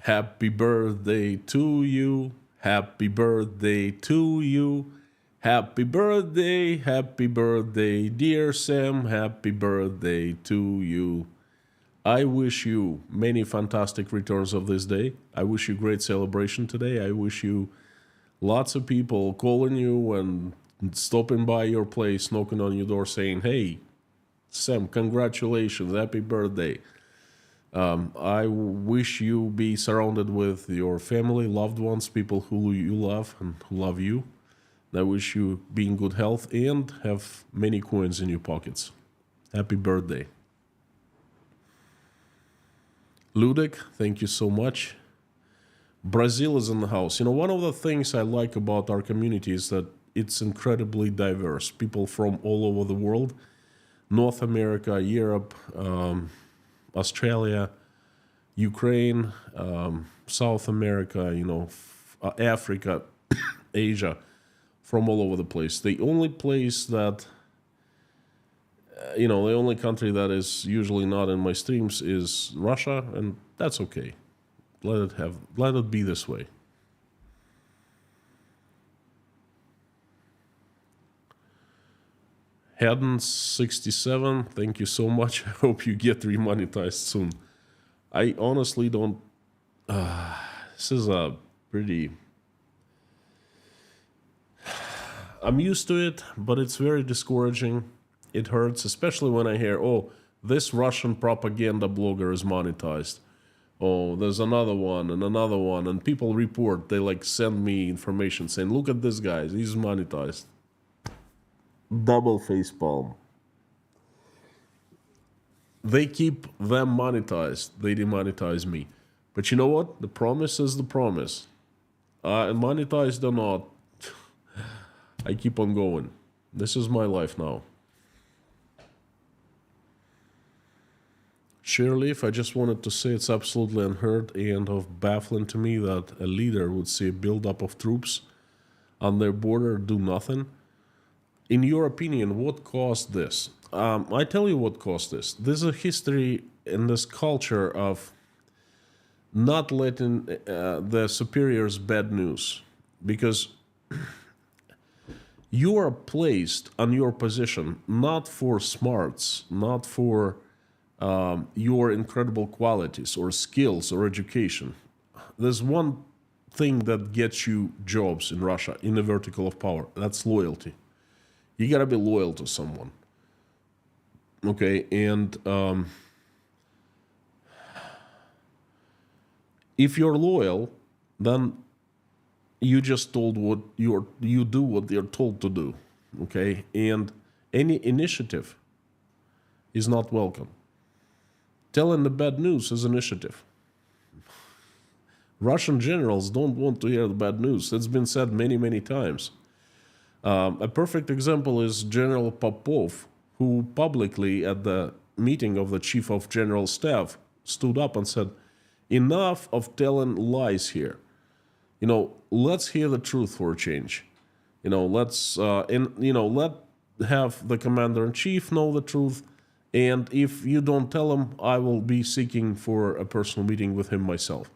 happy birthday to you, happy birthday to you, happy birthday, dear Sam, happy birthday to you. I wish you many fantastic returns of this day. I wish you great celebration today. I wish you lots of people calling you and stopping by your place, knocking on your door saying, hey, Sam, congratulations, happy birthday. I wish you be surrounded with your family, loved ones, people who you love and who love you. I wish you be in good health and have many coins in your pockets. Happy birthday. Ludek, thank you so much. Brazil is in the house. You know, one of the things I like about our community is that it's incredibly diverse. People from all over the world, North America, Europe, Australia, Ukraine, South America, you know, Africa, Asia, from all over the place. The only place that, the only country that is usually not in my streams is Russia, and that's okay. Let it be this way. Hadden67, thank you so much. I hope you get remonetized soon. I honestly don't. This is a pretty. I'm used to it, but it's very discouraging. It hurts, especially when I hear, oh, this Russian propaganda blogger is monetized. Oh, there's another one, and people report. They like send me information saying, look at this guy, he's monetized. Double facepalm. They keep them monetized. They demonetize me. But you know what? The promise is the promise. Monetized or not, I keep on going. This is my life now. Surely, I just wanted to say it's absolutely unheard and of baffling to me that a leader would see a buildup of troops on their border do nothing. In your opinion, what caused this? I tell you what caused this. There's a history in this culture of not letting the superiors bad news, because you are placed on your position not for smarts, not for your incredible qualities or skills or education. There's one thing that gets you jobs in Russia in the vertical of power. That's loyalty. You gotta be loyal to someone. Okay, and if you're loyal, then you just told what you do what you're told to do. Okay, and any initiative is not welcome. Telling the bad news is initiative. Russian generals don't want to hear the bad news. It's been said many, many times. A perfect example is General Popov, who publicly at the meeting of the Chief of General Staff stood up and said, enough of telling lies here. Let's hear the truth for a change. Let's let have the commander-in-chief know the truth. And if you don't tell him, I will be seeking for a personal meeting with him myself.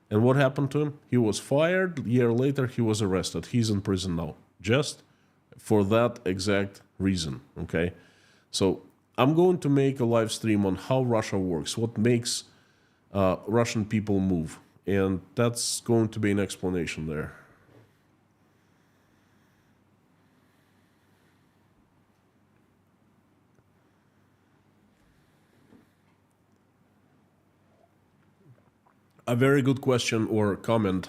And what happened to him? He was fired. A year later, he was arrested. He's in prison now, just for that exact reason, okay? So I'm going to make a live stream on how Russia works, what makes Russian people move. And that's going to be an explanation there. A very good question or comment.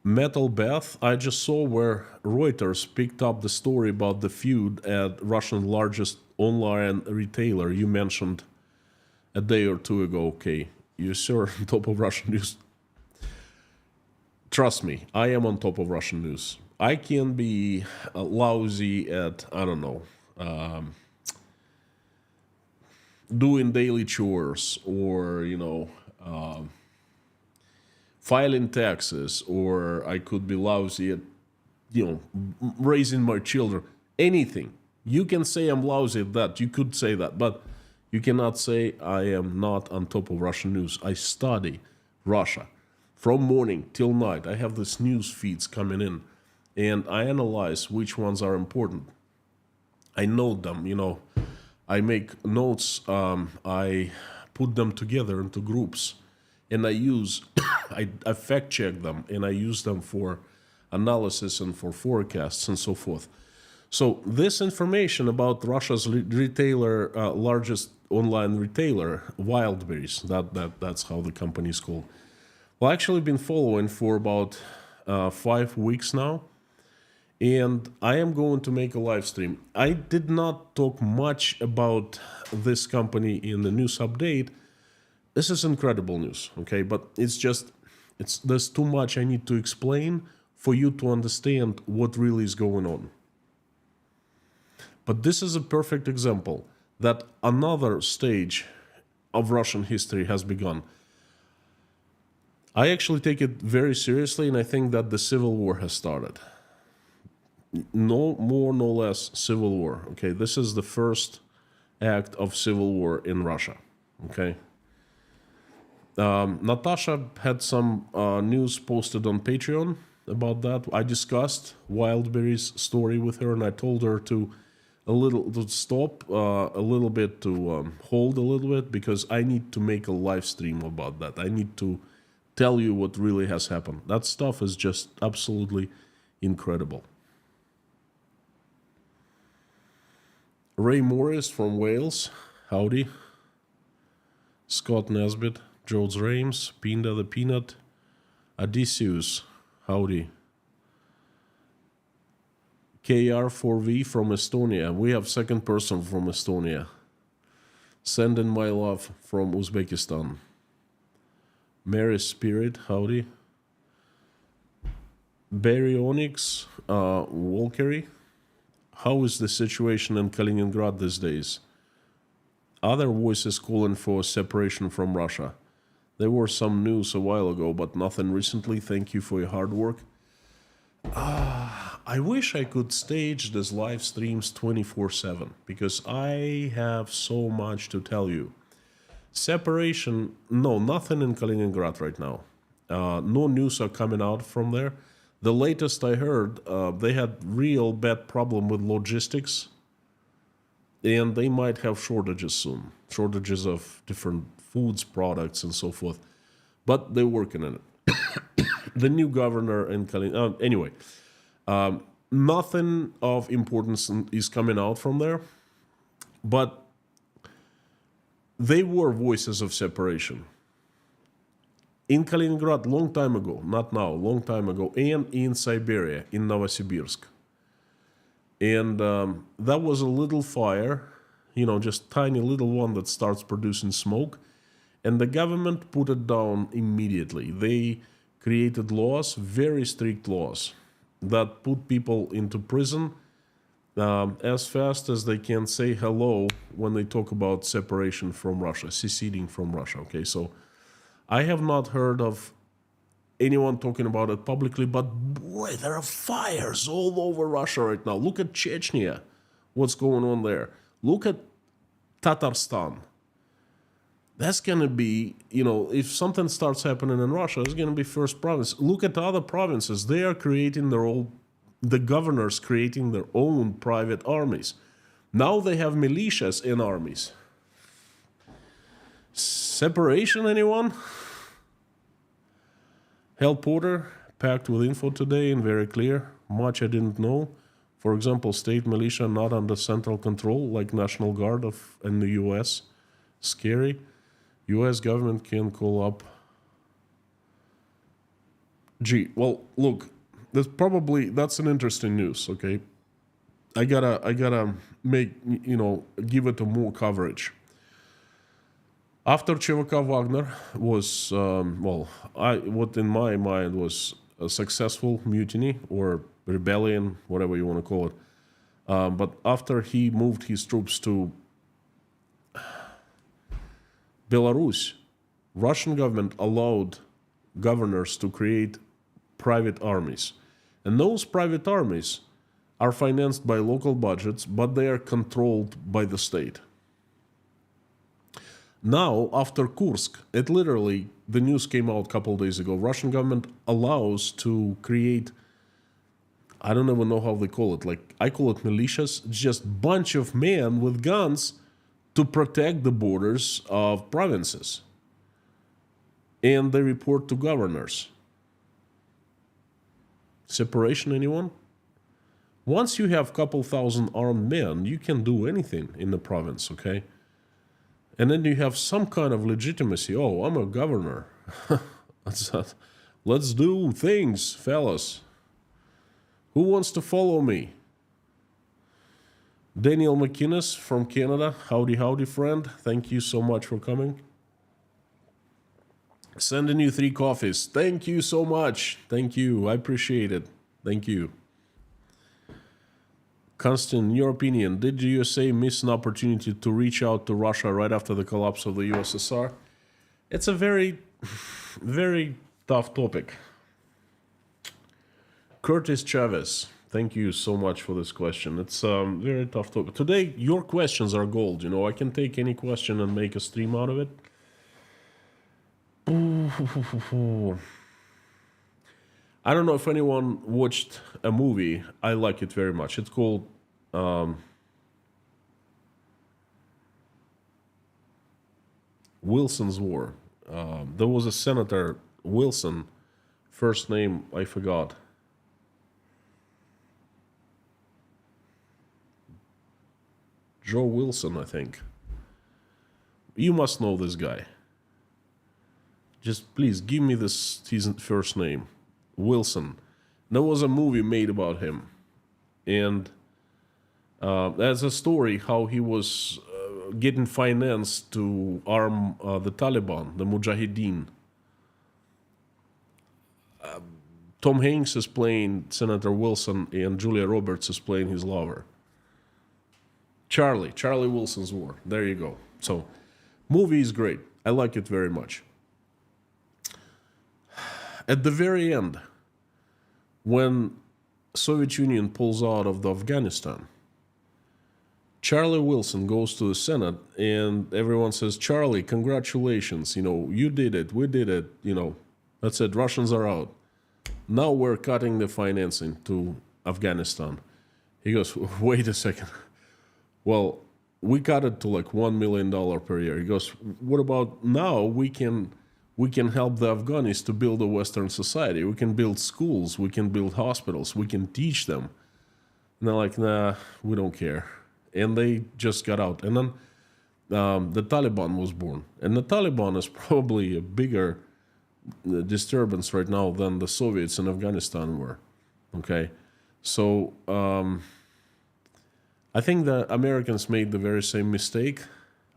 Metal Beth, I just saw where Reuters picked up the story about the feud at Russian largest online retailer you mentioned a day or two ago. Okay, you sure on top of Russian news? Trust me, I am on top of Russian news. I can be lousy at, I don't know, doing daily chores or, filing taxes, or I could be lousy at, raising my children. Anything. You can say I'm lousy at that. You could say that, but you cannot say I am not on top of Russian news. I study Russia from morning till night. I have these news feeds coming in, and I analyze which ones are important. I note them, I make notes. I put them together into groups. And I fact check them, and I use them for analysis and for forecasts and so forth. So this information about Russia's retailer, largest online retailer, Wildberries, that's how the company is called. Well, I've actually been following for about 5 weeks now, and I am going to make a live stream. I did not talk much about this company in the news update. This is incredible news, okay? But there's too much I need to explain for you to understand what really is going on. But this is a perfect example that another stage of Russian history has begun. I actually take it very seriously, and I think that the civil war has started. No more, no less, civil war, okay? This is the first act of civil war in Russia, okay? Natasha had some news posted on Patreon about that. I discussed Wildberry's story with her, and I told her to stop a little bit, to hold a little bit, because I need to make a live stream about that. I need to tell you what really has happened. That stuff is just absolutely incredible. Ray Morris from Wales, howdy. Scott Nesbitt, George Rames, Pinda the Peanut, Odysseus, howdy. KR4V from Estonia. We have second person from Estonia. Sending my love from Uzbekistan. Mary's Spirit, howdy. Baryonyx, Walkery. How is the situation in Kaliningrad these days? Other voices calling for separation from Russia. There were some news a while ago, but nothing recently. Thank you for your hard work. I wish I could stage these live streams 24/7, because I have so much to tell you. Separation, no, nothing in Kaliningrad right now. No news are coming out from there. The latest I heard, they had real bad problem with logistics, and they might have shortages soon. Shortages of different foods, products, and so forth. But they're working on it. The new governor in Kaliningrad, anyway, nothing of importance is coming out from there, but they were voices of separation. In Kaliningrad, long time ago, not now, long time ago, and in Siberia, in Novosibirsk. And that was a little fire, just tiny little one that starts producing smoke. And the government put it down immediately. They created laws, very strict laws, that put people into prison as fast as they can say hello when they talk about separation from Russia, seceding from Russia. Okay, so I have not heard of anyone talking about it publicly, but boy, there are fires all over Russia right now. Look at Chechnya, what's going on there. Look at Tatarstan. That's going to be, if something starts happening in Russia, it's going to be first province. Look at other provinces. They are creating the governors creating their own private armies. Now they have militias and armies. Separation, anyone? Hal Porter, packed with info today and very clear. Much I didn't know. For example, state militia not under central control, like National Guard in the US. Scary. US government can call up. Gee, well, look, that's an interesting news, okay? I gotta make, give it a more coverage. After ЧВК Wagner was, what in my mind was a successful mutiny or rebellion, whatever you want to call it. But after he moved his troops to Belarus, Russian government allowed governors to create private armies. And those private armies are financed by local budgets, but they are controlled by the state. Now, after Kursk, the news came out a couple days ago, Russian government allows to create, I don't even know how they call it, I call it militias, it's just a bunch of men with guns to protect the borders of provinces. And they report to governors. Separation, anyone? Once you have a couple thousand armed men, you can do anything in the province, okay? And then you have some kind of legitimacy. Oh, I'm a governor. Let's do things, fellas. Who wants to follow me? Daniel McInnes from Canada. Howdy, howdy, friend. Thank you so much for coming. Sending you 3 coffees. Thank you so much. Thank you. I appreciate it. Thank you. Konstantin, in your opinion, did the USA miss an opportunity to reach out to Russia right after the collapse of the USSR? It's a very, very tough topic. Curtis Chavez, thank you so much for this question. It's a very tough topic. Today, your questions are gold. I can take any question and make a stream out of it. I don't know if anyone watched a movie. I like it very much. It's called Wilson's War. There was a senator, Wilson, first name I forgot. Joe Wilson, I think. You must know this guy. Just please give me his first name. Wilson. There was a movie made about him. And there's a story how he was getting finance to arm the Taliban, the Mujahideen. Tom Hanks is playing Senator Wilson, and Julia Roberts is playing his lover. Charlie Wilson's War. There you go. So, movie is great. I like it very much. At the very end, when Soviet Union pulls out of Afghanistan, Charlie Wilson goes to the Senate and everyone says, Charlie, congratulations, you did it, we did it, that's it, Russians are out. Now we're cutting the financing to Afghanistan. He goes, wait a second. Well, we cut it to like $1 million per year. He goes, what about now we can help the Afghanis to build a Western society. We can build schools, we can build hospitals, we can teach them. And they're like, nah, we don't care. And they just got out. And then the Taliban was born. And the Taliban is probably a bigger disturbance right now than the Soviets in Afghanistan were. Okay? So I think the Americans made the very same mistake.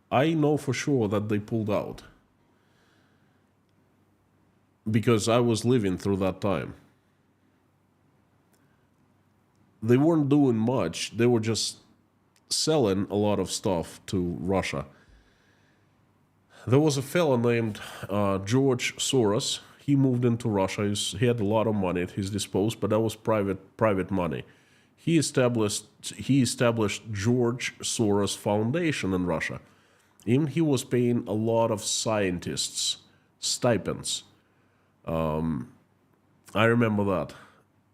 I know for sure that they pulled out, because I was living through that time. They weren't doing much. They were just selling a lot of stuff to Russia. There was a fellow named George Soros. He moved into Russia. He had a lot of money at his disposal, but that was private money. He established George Soros Foundation in Russia. And he was paying a lot of scientists stipends. I remember that.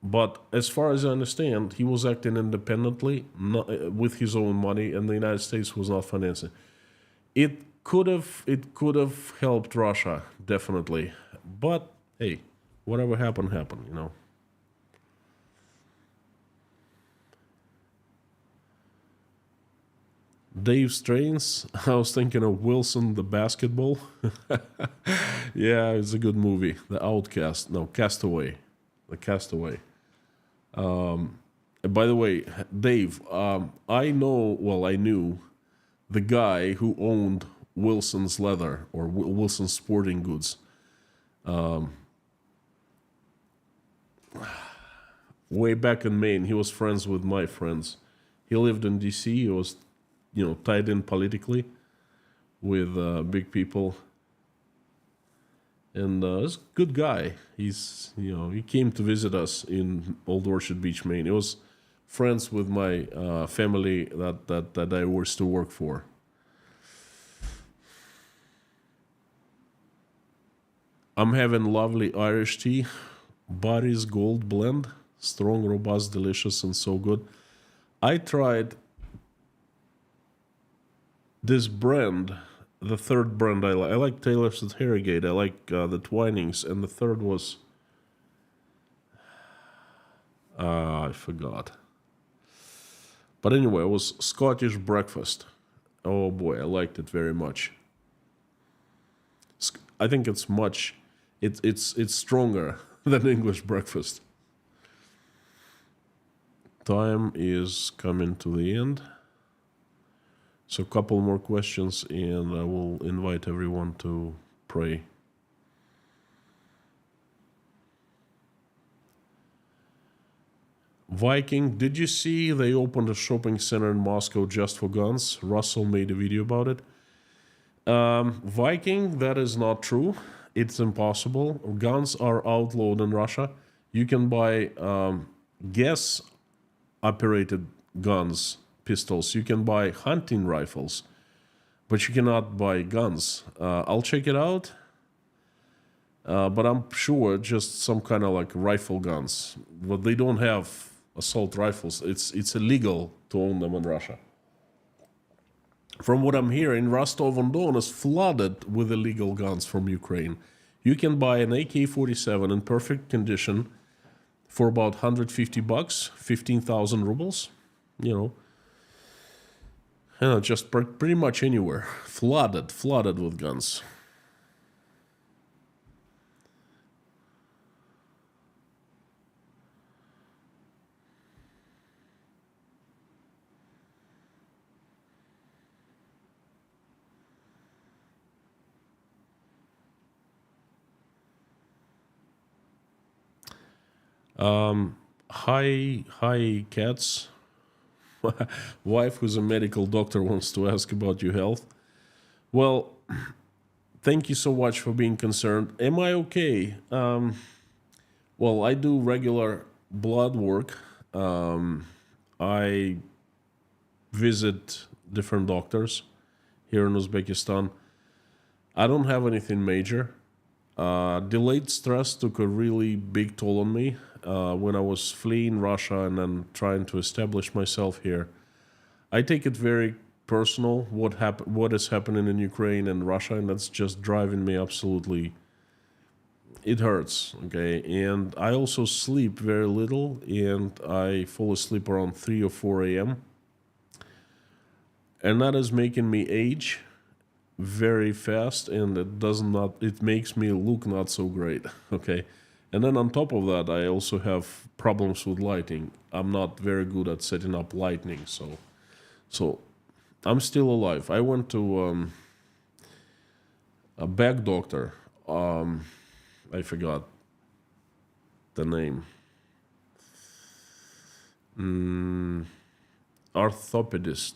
But as far as I understand, he was acting independently, with his own money, and the United States was not financing. It could have helped Russia, definitely. But hey, whatever happened, happened, Dave Strains, I was thinking of Wilson the basketball. Yeah, it's a good movie. The Outcast. No, Castaway. The Castaway. By the way, Dave, I knew the guy who owned Wilson's Leather or Wilson's Sporting Goods. Way back in Maine, he was friends with my friends. He lived in D.C. He was, tied in politically with big people. And he's a good guy. He's, he came to visit us in Old Orchard Beach, Maine. He was friends with my family that I used to work for. I'm having lovely Irish tea, Barry's Gold Blend, strong, robust, delicious, and so good. I tried this brand. The third brand I like Taylor's and Harrogate. I like the Twinings, and the third was I forgot. But anyway, it was Scottish Breakfast. Oh boy, I liked it very much. I think it's much. It's stronger than English breakfast. Time is coming to the end. So a couple more questions, and I will invite everyone to pray. Viking, did you see they opened a shopping center in Moscow just for guns? Russell made a video about it. Viking, that is not true. It's impossible. Guns are outlawed in Russia. You can buy gas-operated guns, pistols. You can buy hunting rifles, but you cannot buy guns. I'll check it out. But I'm sure just some kind of like rifle guns. But they don't have assault rifles. It's illegal to own them in Russia. From what I'm hearing, Rostov-on-Don is flooded with illegal guns from Ukraine. You can buy an AK-47 in perfect condition for about $150, 15,000 rubles. You know, just pretty much anywhere. Flooded with guns. Hi, cats. Wife, who's a medical doctor, wants to ask about your health. Well, thank you so much for being concerned. Am I okay? Well, I do regular blood work. I visit different doctors here in Uzbekistan. I don't have anything major. Delayed stress took a really big toll on me when I was fleeing Russia and then trying to establish myself here. I take it very personal what is happening in Ukraine and Russia, and that's just driving me absolutely. It hurts, okay? And I also sleep very little, and I fall asleep around 3 or 4 a.m. And that is making me age very fast, and it makes me look not so great, okay? And then on top of that, I also have problems with lighting. I'm not very good at setting up lighting, so I'm still alive. I went to a back doctor. I forgot the name. Orthopedist.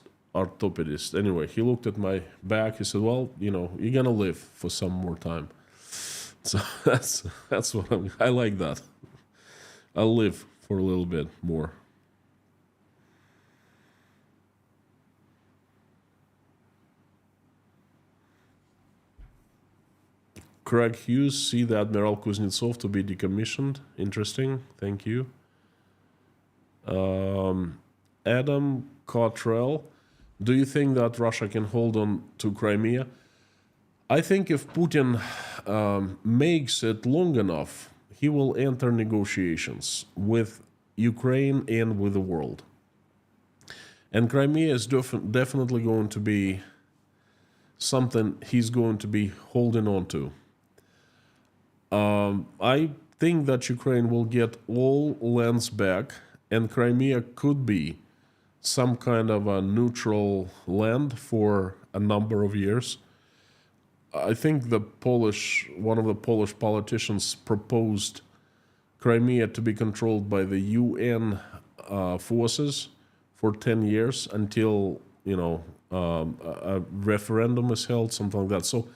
Anyway, he looked at my back. He said, "Well, you're gonna live for some more time." So that's what I like that. I'll live for a little bit more. Craig Hughes, see the Admiral Kuznetsov to be decommissioned. Interesting. Thank you. Adam Cottrell, do you think that Russia can hold on to Crimea? I think if Putin makes it long enough, he will enter negotiations with Ukraine and with the world. And Crimea is definitely going to be something he's going to be holding on to. I think that Ukraine will get all lands back, and Crimea could be some kind of a neutral land for a number of years. I think one of the Polish politicians proposed Crimea to be controlled by the UN forces for 10 years until, a referendum is held, something like that. So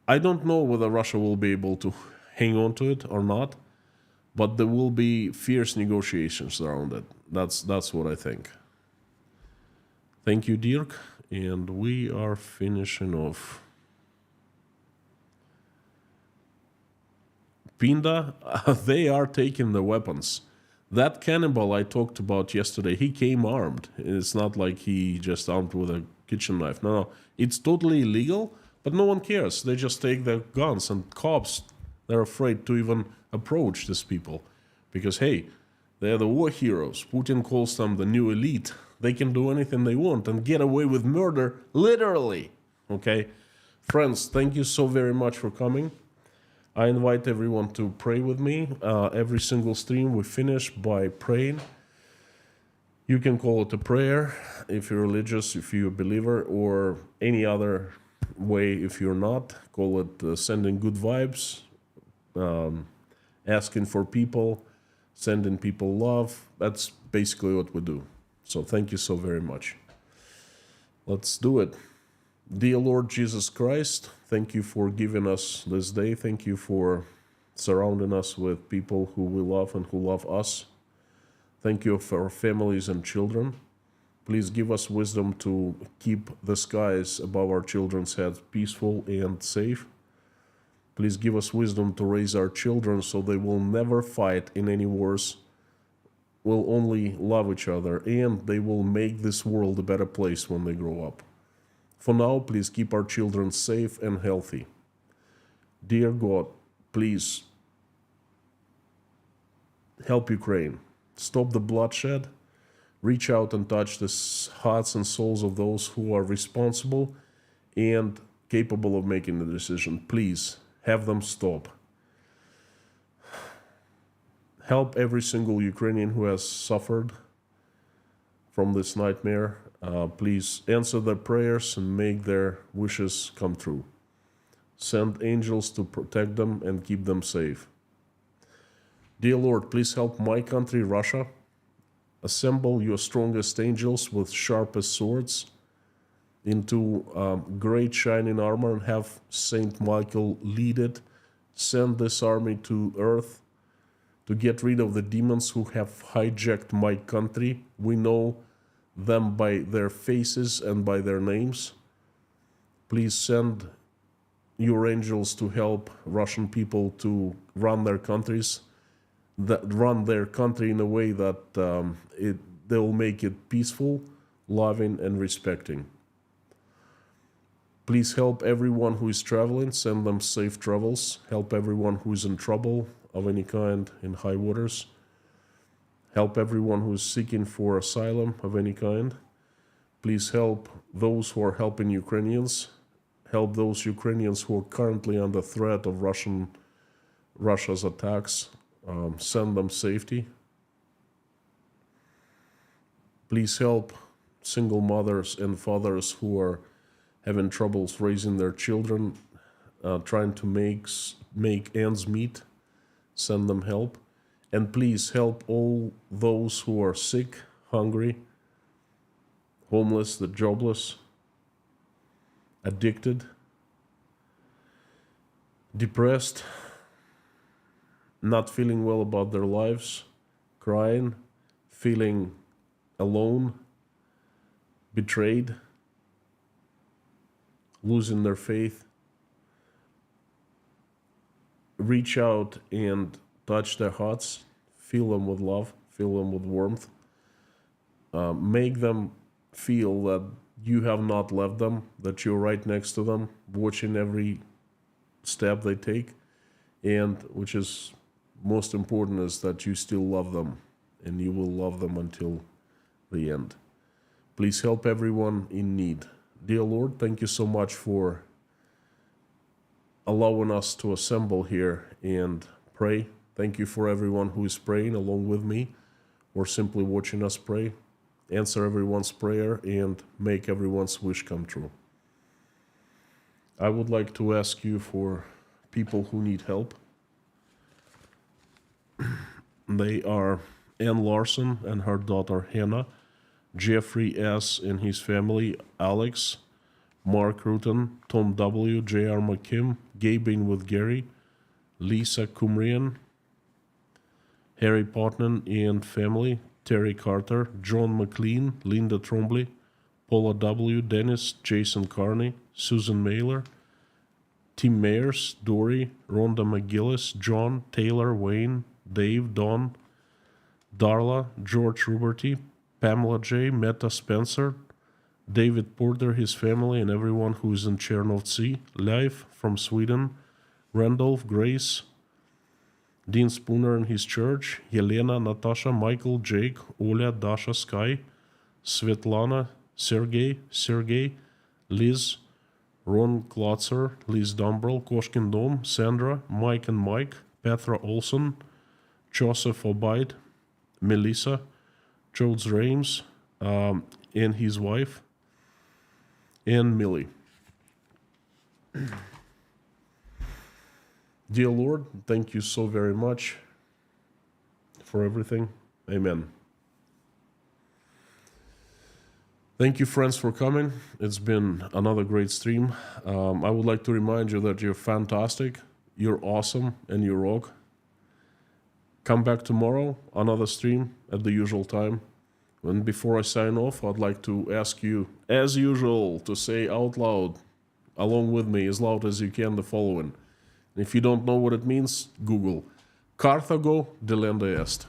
I don't know whether Russia will be able to hang on to it or not, but there will be fierce negotiations around it. That's what I think. Thank you, Dirk. And we are finishing off. Pinda, they are taking the weapons. That cannibal I talked about yesterday, he came armed. It's not like he just armed with a kitchen knife. No. It's totally illegal, but no one cares. They just take their guns, and cops, they're afraid to even approach these people. Because, hey, they're the war heroes. Putin calls them the new elite. They can do anything they want and get away with murder, literally. Okay? Friends, thank you so very much for coming. I invite everyone to pray with me. Every single stream we finish by praying. You can call it a prayer if you're religious, if you're a believer, or any other way if you're not. Call it sending good vibes, asking for people, sending people love. That's basically what we do. So thank you so very much. Let's do it. Dear Lord Jesus Christ, thank you for giving us this day. Thank you for surrounding us with people who we love and who love us. Thank you for our families and children. Please give us wisdom to keep the skies above our children's heads peaceful and safe. Please give us wisdom to raise our children so they will never fight in any wars, will only love each other, and they will make this world a better place when they grow up. For now, please keep our children safe and healthy. Dear God, please help Ukraine. Stop the bloodshed. Reach out and touch the hearts and souls of those who are responsible and capable of making the decision. Please have them stop. Help every single Ukrainian who has suffered from this nightmare. Please answer their prayers and make their wishes come true. Send angels to protect them and keep them safe. Dear Lord, please help my country, Russia. Assemble your strongest angels with sharpest swords into great shining armor and have Saint Michael lead it. Send this army to earth to get rid of the demons who have hijacked my country. We know them by their faces and by their names. Please send your angels to help Russian people to run their countries, that run their country in a way that they'll make it peaceful, loving, and respecting. Please help everyone who is traveling, send them safe travels. Help everyone who is in trouble of any kind in high waters. Help everyone who is seeking for asylum of any kind. Please help those who are helping Ukrainians. Help those Ukrainians who are currently under threat of Russia's attacks. Send them safety. Please help single mothers and fathers who are having troubles raising their children, trying to make ends meet. Send them help. And please help all those who are sick, hungry, homeless, the jobless, addicted, depressed, not feeling well about their lives, crying, feeling alone, betrayed, losing their faith. Reach out and touch their hearts, fill them with love, fill them with warmth. Make them feel that you have not left them, that you're right next to them, watching every step they take. And which is most important is that you still love them and you will love them until the end. Please help everyone in need. Dear Lord, thank you so much for allowing us to assemble here and pray. Thank you for everyone who is praying along with me or simply watching us pray. Answer everyone's prayer and make everyone's wish come true. I would like to ask you for people who need help. They are Ann Larson and her daughter Hannah, Jeffrey S. and his family, Alex, Mark Rutan, Tom W., J.R. McKim, Gabing with Gary, Lisa Kumrian, Harry Potnan and family, Terry Carter, John McLean, Linda Trombley, Paula W., Dennis, Jason Carney, Susan Mailer, Tim Mayers, Dory, Rhonda McGillis, John, Taylor, Wayne, Dave, Don, Darla, George Ruberty, Pamela J., Meta Spencer, David Porter, his family, and everyone who is in Chernovtsi, Leif from Sweden, Randolph, Grace, Dean Spooner and his church, Yelena, Natasha, Michael, Jake, Oля, Dasha, Sky, Svetlana, Sergey, Liz, Ron Klotzer, Liz Dumbrell, Koshkin Dom, Sandra, Mike and Mike, Petra Olson, Joseph Obaid, Melissa, Jodes Rames, and his wife, and Millie. Dear Lord, thank you so very much for everything. Amen. Thank you, friends, for coming. It's been another great stream. I would like to remind you that you're fantastic, you're awesome, and you rock. Come back tomorrow, another stream at the usual time. And before I sign off, I'd like to ask you, as usual, to say out loud, along with me, as loud as you can, the following. If you don't know what it means, Google Carthago delende est.